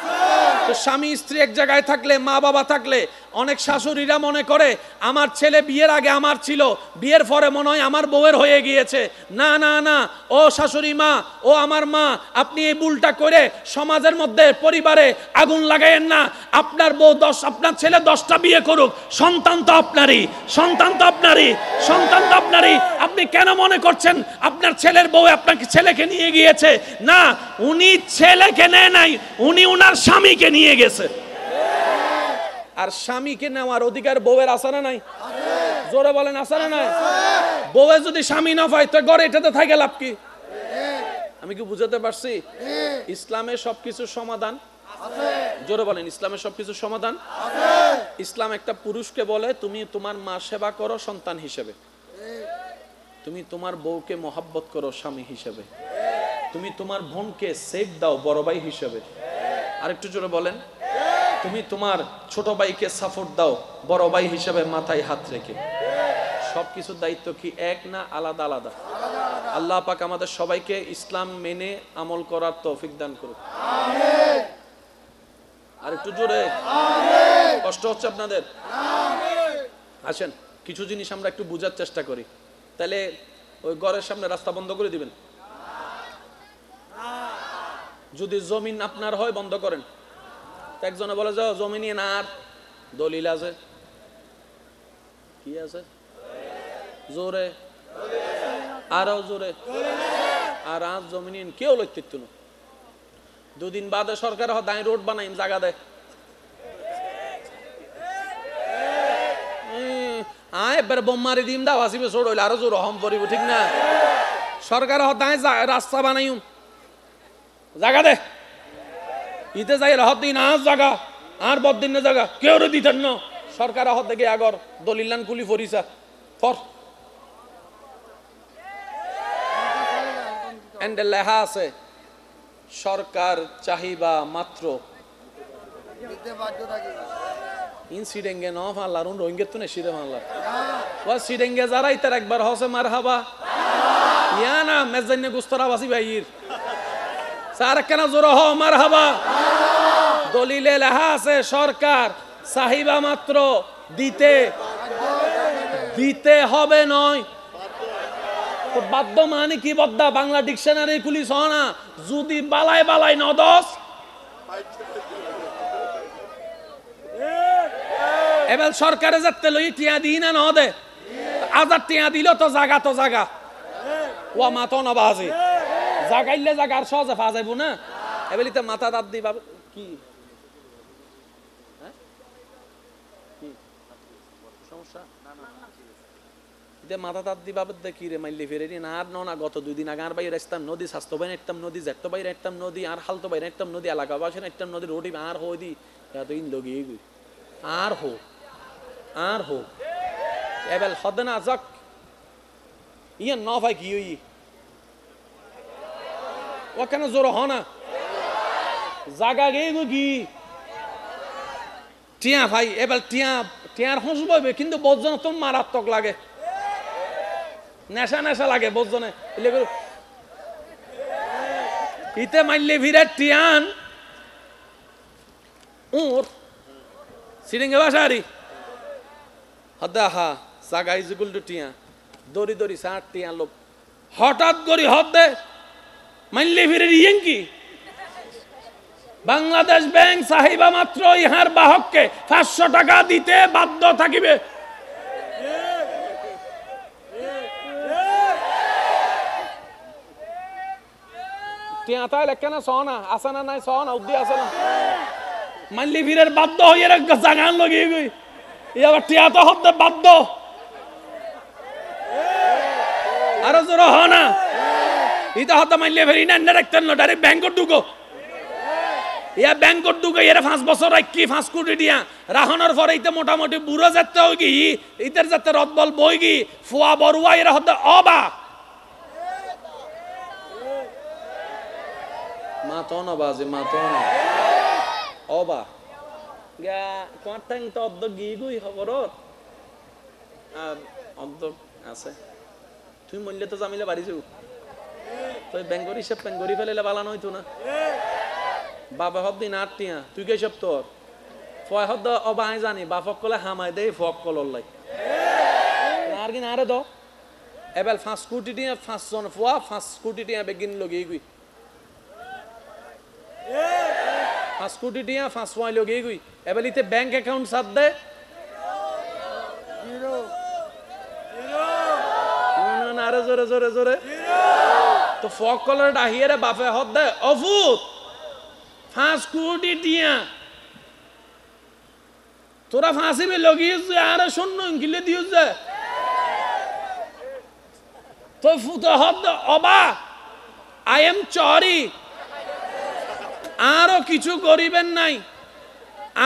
A: তো স্বামী স্ত্রী এক জায়গায় থাকলে, মা বাবা থাকলে, অনেক শাশুড়িরা মনে করে আমার ছেলে বিয়ের আগে আমার ছিল, বিয়ের পরে মনে হয় আমার বউয়ের হয়ে গিয়েছে। না না না, ও শাশুড়ি মা, ও আমার মা, আপনি এই ভুলটা করে সমাজের মধ্যে পরিবারে আগুন লাগাইয়েন না। আপনার বউ আপনার ছেলে 10টা বিয়ে করুক, সন্তান তো আপনারই, সন্তান তো আপনারই, সন্তান তো আপনারই। আপনি কেন মনে করছেন আপনার ছেলের বউ আপনাকে ছেলেকে নিয়ে গিয়েছে? না, উনি ছেলেকে নেয় নাই, উনি উনার স্বামীকে নিয়ে গেছে। আর স্বামীকে নেওয়ার অধিকার বউয়ের আছে না নাই? জোরে বলেন আছে না নাই? বউয়ে যদি স্বামী না পায় তো ঘরে এটাতে থাকে লাভ কি? আমি কি বুঝাতে পারছি? ইসলামের সবকিছু সমাধান আছে। জোরে বলেন, ইসলামের সবকিছু সমাধান আছে। ইসলাম একটা পুরুষকে বলে তুমি তোমার মা সেবা করো সন্তান হিসেবে, তুমি তোমার বউকে মহব্বত করো স্বামী হিসেবে, তুমি তোমার বোনকে সেফ দাও বড় ভাই হিসেবে। আরেকটু জোরে বলেন, তুমি তোমার ছোট ভাইকে সাপোর্ট দাও বড় ভাই হিসেবে মাথায় হাত রেখে। সবকিছুর দায়িত্ব কি এক না আলাদা আলাদা? আল্লাহ পাক আমাদের সবাইকে ইসলাম মেনে আমল করার তৌফিক দান করুন। আমিন। আরেকটু জোরে আমিন। কষ্ট হচ্ছে আপনাদের? আসেন কিছু জিনিস আমরা একটু বোঝার চেষ্টা করি। তাহলে ওই ঘরের সামনে রাস্তা বন্ধ করে দিবেন? যদি জমিন আপনার হয় বন্ধ করেন। একজনে বলে যাও জমি নিয়ে না, আর দলিল আছে, কি আছে, জোরে আরো জোরে, আর আজ জমি নিয়ে কেউ লইত না। দুদিন বাদে সরকার দায় রোড বানাই জায়গা দেয়, এবার বোম মারি দিম দাও আসিবে ছোট হইলে আরো জোর হম পড়িব, ঠিক না? সরকার দায় রাস্তা বানাইম জায়গা দে, ইতে যাই হদ দিন আজ জায়গা আর বদিন না জায়গা কেউ দিতেন না। সরকার হদ দেখে আগর দলিলান কুলি ফরিসা ফর এন্ড লেখা আছে সরকার চাহিবা মাত্র ইনসিডেঙ্গে ন ফাল্লার রোহিঙ্গে তো নেশিরে মাল্লা ও সিডেঙ্গে যারা ইতার একবার হসে মার হাবা ইয়া না মেজান্নে গুস্তরা বাসি ভাইর সার কেন জোর হ মার হাবা। দলিলে লেখা আছে সরকার চাহিবা মাত্র দিতে দিতে হবে নয়। তো বাধ্য মানে কি বদ্দা বাংলা ডিকশনারি পুলিশ হ না, যদি বালাই বালাই নদস এবার সরকারে যাতে লই টিয়া দিই না নদে, আজার টিয়া দিল তো জাগা তো জাগা ও মাতো না বাজে জাগাইলে জাগার সহজে ফা যাইব না। এবেলিতে মাথা দাঁত দিবা কি সমস্যা মাথা তাত দিবা কি রে মাইলে ফেরে না আর না গত 2 দিন আগে আর বাইরে আসতাম নদী, স্বাস্থ্য বাইরে একদম নদী, জেঠতো বাইরে একদম নদী, আর হালতো বাইরে একদম নদী, এলাকা বাসে একদম নদী, রোডি আর হো দি এতদিন লগিয়ে গই আর হো এবেল হদ না যাক ইয়ে ন ভাই কি হই ও কেন জোর হ না জাগা গে গো কি টিয়া ভাই এবেল টিয়ার হস বইবে কিন্তু বজন তো মারাত্মক লাগে, নেশা নেশা লাগে বজনে ইতে মাইলে ভিড়ে টিয়ান ওর সিডিঙ্গে বাসারি হদা হা জাগাই জুগুল টিয়া দড়ি দড়ি 60 টিয়া লোক হঠাৎ করি হদে মাইলে ভিড়ে ইয়েন কি বাংলাদেশ ব্যাংক চাহিবা মাত্র ইহার বাহককে 500 টাকা দিতে বাধ্য থাকিবে। টিয়া তাইলে কেন সহনা আসে না নাই সহনা উদ্দি আছে না মানলি ভিড়ের বাধ্য হয়ে জাগান লগিয়ে গই এবার টিয়া তো হতে বাধ্য আরো জোর হ না ইটা হতে মানলে ফেরি না রাখতেন না ডাইরেক্ট ব্যাংকত ঢুকো ইয়া ব্যাংকত ঢুকো এর 5 বছর রাখি 5 কোটি দিয়া রাহনের পরে ইতে মোটামুটি বুড়ো যেতে হয় কি ইতের যাতে রদবল বই কি ফুয়া বড়ুয়া এর হতে অবা মাতন বাজে মাতন অবা গা কোয়াটাং তো অদ্দ গিগুই খবর আর অদ্দ আছে তুই মূল্য তো জামিলে বাড়িছু তুই ব্যাঙ্গরি হিসাব ব্যাঙ্গরি ফেলে বালানো হইতো না বাবা হব দিন 8 টিয়া তুই কে সব তোর ফয় হদ অবা আই জানি বাপক কলে হামাই দেই ফক কলর লাই আর কি না রে দো এবেল 5 কোটি টিয়া 5 জন ফুয়া 5 কোটি টিয়া বেগিন লগি গই 5 কোটি টিয়া 5 ওয়াই লগি গই এবেলিতে ব্যাংক অ্যাকাউন্ট সাথ দে জিরো না আরে জোরে জোরে জোরে তো ফক কলর ডাহিয়ে বাপে হদ দে অফুত 5 কোটি টিয়া তোরা ফাঁসিবে লগিয়ে যে আর শূন্য গিলে দিও যে তো ফুত হদ অবা আই এম চরি আরো কিছু করিবেন নাই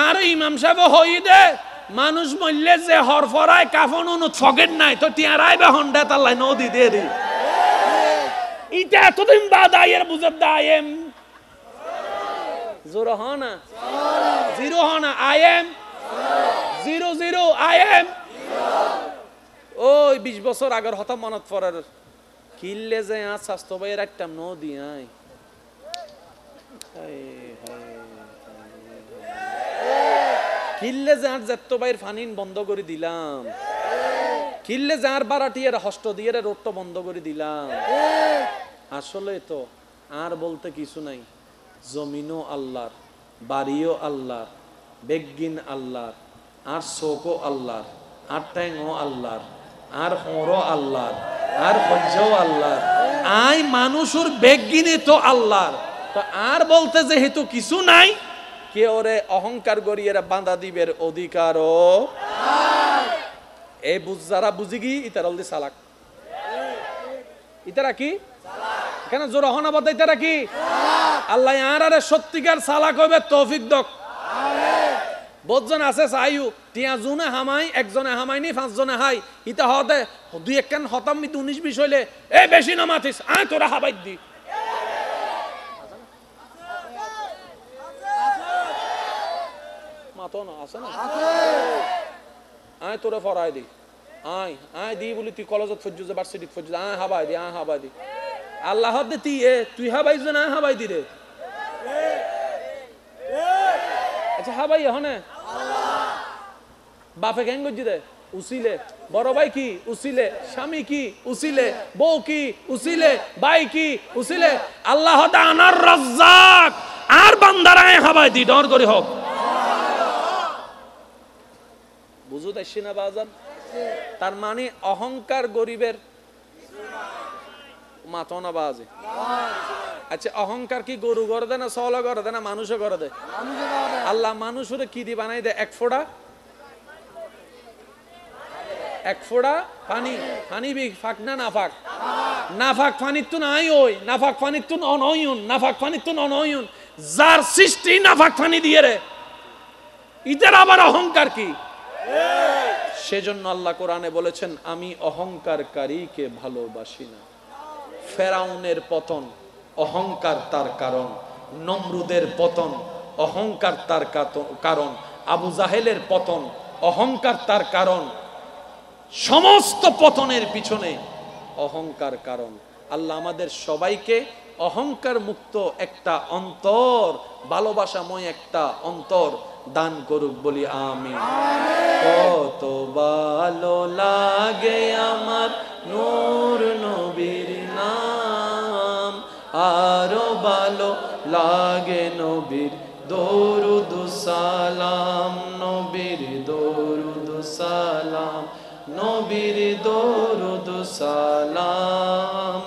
A: আর ইমাম সাহেব হই দে মানুষ মরলে যে হরফরায় কাফন অনুত ফগেট নাই তো টিয়ারাই বে হন্ডা তাল্লাই নদী দে দি ইটা এতদিন বাদ আইয়ের বুঝত দা আই এম জোর হ না জিরো হ না আই এম 00 আই এম ওই 20 বছর আগের হতা মনত পড়ার কিল্লে যে আজ স্বাস্থ্য ভাইয়ের একটা নদী আই কিল্লে যার যেত বাইর ফানিন বন্ধ করে দিলাম, কিল্লে যার বারাটিয়ার হস্ত দিয়ে রোডটা বন্ধ করে দিলাম। আসলে তো আর বলতে কিছু নাই। জমিনও আল্লাহর, বাড়িও আল্লাহর, বেগিন আল্লাহর, আর চোখও আল্লাহর, আর ট্যাংও আল্লাহর, আর হরও আল্লাহর, আর হজ্জাও আল্লাহর। আই মানুষের বেগিনে তো আল্লাহর। তো আর বলতে যেহেতু কিছু নাই, কে ওরে অহংকার করিয়ে বাঁধা দিবের অধিকারও। এই যারা বুঝি গি ইতার অলদি সালাক, ইতারা কি কেন জোর হনা বলতে, ইতারা কি আল্লাহ আর আরে সত্যিকার সালাক হবে তৌফিক দক। বহুজন আছে চাইও টিয়া জনে হামাই, একজনে হামাইনি, 5 জনে হাই, ইতা হদে 2-1 হতাম 19-20 হইলে এ বেশি না মাতিস আয় তোরা হাবাই দি। মাতো না আছে না, আয় তোরা ফরাই দি, আয় আয় দি বলি তুই কলেজত ফজ্জু যে ভার্সিটিত ফজ্জু আয় হাবাই দি, আয় হাবাই দি। আল্লাহ দে তুই হাবাই যে না হাবাই দি রে। আচ্ছা হাবাই হনে বাপে কেন গজি দে উসিলে, বড় ভাই কি উসিলে, স্বামী কি উসিলে, বউ কি উসিলে, ভাই কি উসিলে। আল্লাহ আনার রাজ্জাক আর বান্দারায় হাবাই দি ডর করে হোক। বুঝু দেখছি না বাজান? তার মানে অহংকার গরিবের মাথা না বাজে। আচ্ছা অহংকার কি গরু করে দেয় না সওলা করে দেয় না মানুষও করে দেয়? আল্লাহ মানুষের কি দি বানাই দেয়? এক ফোঁটা পানি। পানি বি ফাঁক না না ফাঁক? না ফাঁক পানির তো নাই ওই না ফাঁক পানির তো অনয়ন, না ফাঁক পানির তো অনয়ন। যার সৃষ্টি না ফাঁক পানি দিয়ে রে, ইদের আবার অহংকার কি? সেজন্য আল্লাহ কোরআনে বলেছেন আমি অহংকারকারীকে ভালোবাসি না। ফেরাউনের পতন অহংকার তার কারণ, নমরুদের পতন অহংকার তার কারণ, আবু জাহেলের পতন অহংকার তার কারণ। সমস্ত পতনের পিছনে অহংকার কারণ। আল্লাহ আমাদের সবাইকে অহংকার মুক্ত একটা অন্তর, ভালোবাসাময় একটা অন্তর দান করুক বলি আমিন। কত ভালো লাগে আমার নূর নবীর নাম, আরো ভালো লাগে নবীর দরুদ সালাম, নবীর দরুদ সালাম, নবীর দরুদ সালাম।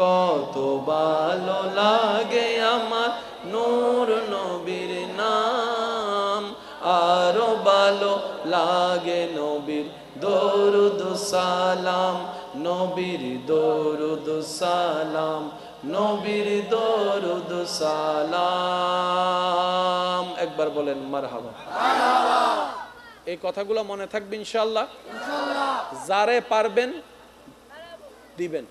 A: কত ভালো লাগে আমার নূর নবীর নাম, আরো ভালো লাগে নবীর দরুদ সালাম, নবীর দরুদ সালাম, নবীর দরুদ সালাম। একবার বলেন মারহাবা। এই কথাগুলো মনে থাকবে ইনশাআল্লাহ। যারে পারবেন দিবেন।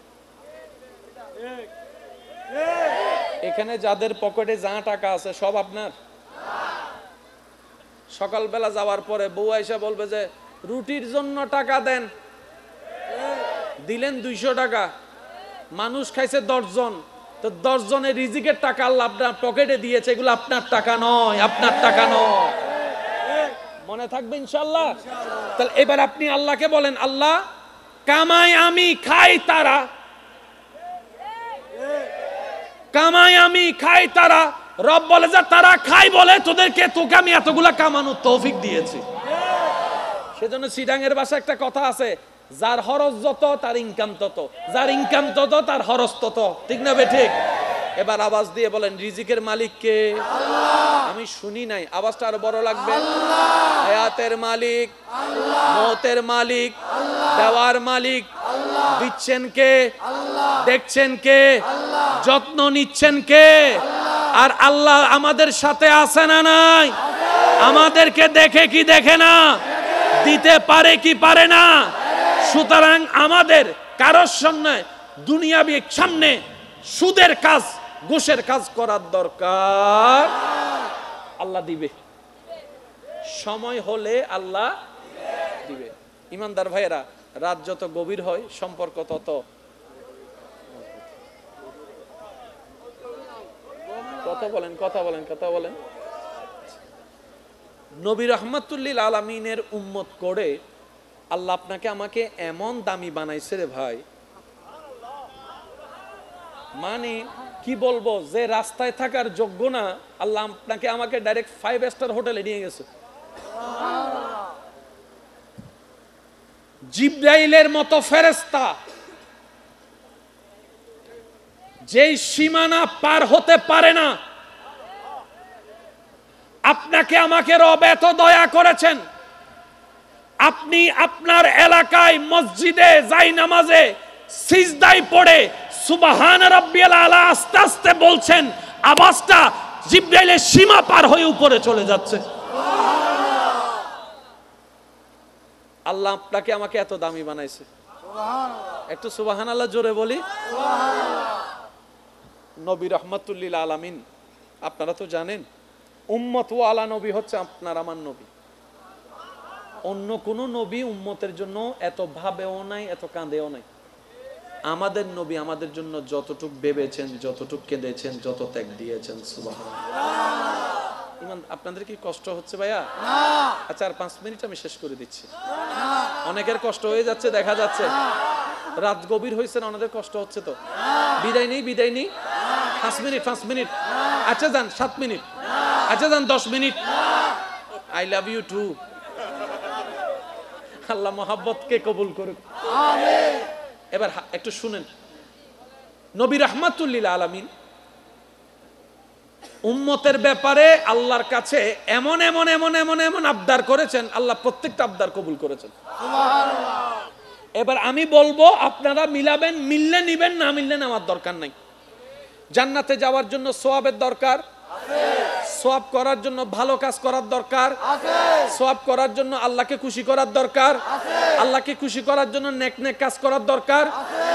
A: এখানে যাদের পকেটে যা টাকা আছে সব আপনার? সকালবেলা যাওয়ার পরে বউ আইসা বলবে যে রুটির জন্য টাকা দেন, দিলেন 200 টাকা, মানুষ খাইছে 10 জন, তো 10 জনের রিজিকের টাকা আল্লাহ আপনার পকেটে দিয়েছে, এগুলো আপনার টাকা নয়, আপনার টাকা নয়। মনে থাকবে ইনশাআল্লাহ। তাহলে এবার আপনি আল্লাহকে বলেন আল্লাহ কামাই আমি খাই তারা, কামাই আমি খাই তারা। রব বলে যে তারা খাই বলে তোদেরকে, তোকে আমি এতগুলা কামানোর তৌফিক দিয়েছি। সেজন্য সিডাঙ্গের ভাষায় একটা কথা আছে, যার খরচ যত তার ইনকাম তত, যার ইনকাম তত তার খরচ তত। ঠিক না বে ঠিক? এবার আওয়াজ দিয়ে বলেন রিজিকের মালিক কে? আল্লাহ। আমি শুনি নাই, আওয়াজটা আরো বড় লাগবে। আল্লাহ। হায়াতের মালিক, আল্লাহ। মওতের মালিক, আল্লাহ। দেওয়ার মালিক, আল্লাহ। দিচ্ছেন কে? আল্লাহ। দেখছেন কে? আল্লাহ। যত্ন নিচ্ছেন কে? আল্লাহ। আর আল্লাহ আমাদের সাথে আছে না নাই? আমাদেরকে দেখে কি দেখে না? দিতে পারে কি পারে না? সুতরাং আমাদের কারোর সামনে দুনিয়াবি সামনে সুদের কাজ, ঘুষের কাজ করার দরকার। আল্লাহ দিবে, সময় হলে আল্লাহ দিবে। ইমানদার ভাইয়েরা, রাত যত গভীর হয় সম্পর্ক তত। কথা বলেন, কথা বলেন, কথা বলেন। নবী রাহমাতুল্লিল আলামিনের উম্মত করে আল্লাহ আপনাকে আমাকে এমন দামি বানাইছে রে ভাই, মানে কি বলবো, যে রাস্তায় থাকার যোগ্য না আল্লাহ আপনাকে আমাকে ডাইরেক্ট 5 স্টার হোটেলে নিয়ে গেছে। জিব্রাইলের মতো ফেরেশতা যেই সীমানা পার হতে পারে না, আপনাকে আমাকে রব এত দয়া করেছেন, আপনি আপনার এলাকায় মসজিদে যাই নামাজে সিজদায় পড়ে সুবহান রাব্বিয়াল আলা আস্তে আস্তে বলছেন, আওয়াজটা জিব্রাইলের সীমা পার হয়ে উপরে চলে যাচ্ছে। আল্লাহ আপনাকে আমাকে এত দামি বানাইছে, একটু সুবহানাল্লাহ জোরে বলি। নবী রাহমাতুল্লিল আলামিন, আপনারা তো জানেন উম্মত ওয়ালা নবী হচ্ছে আপনার আমার নবী। অন্য কোন নবী উম্মতের জন্য এত ভাবেও নাই, এত কাঁদেও নাই। আমাদের নবী আমাদের জন্য যতটুক ভেবেছেন, যতটুক কেঁদেছেন, যত ত্যাগ দিয়েছেন, সুবহানাল্লাহ। ইমান, আপনাদের কি কষ্ট হচ্ছে ভাইয়া? না। আচ্ছা, আর 5 মিনিট আমি শেষ করে দিচ্ছি। অনেকের কষ্ট হয়ে যাচ্ছে, দেখা যাচ্ছে রাত গভীর হয়েছে না, অনেকের কষ্ট হচ্ছে তো। বিদায় নেই, বিদায় নেই। 5 মিনিট, 5 মিনিট। আচ্ছা যান 7 মিনিট। আচ্ছা যান 10 minute. I love you too. আল্লাহ মহাব্বতকে কবুল করুক, আমিন। এবার একটু শুনেন, নবী রাহমাতুল্লিল আলামিন উম্মতের ব্যাপারে আল্লাহর কাছে এমন এমন এমন এমন এমন আবদার করেছেন, আল্লাহ প্রত্যেকটা আবদার কবুল করেছেন, সুবহানাল্লাহ। এবার আমি বলবো, আপনারা মিলাবেন, মিললে নিবেন, না মিললে নেওয়ার দরকার নাই। জান্নাতে যাওয়ার জন্য সওয়াবের দরকার আছে, সওয়াব করার জন্য ভালো কাজ করার দরকার আছে, সওয়াব করার জন্য আল্লাহকে খুশি করার দরকার আছে, আল্লাহকে খুশি করার জন্য নেক নেক কাজ করার দরকার আছে।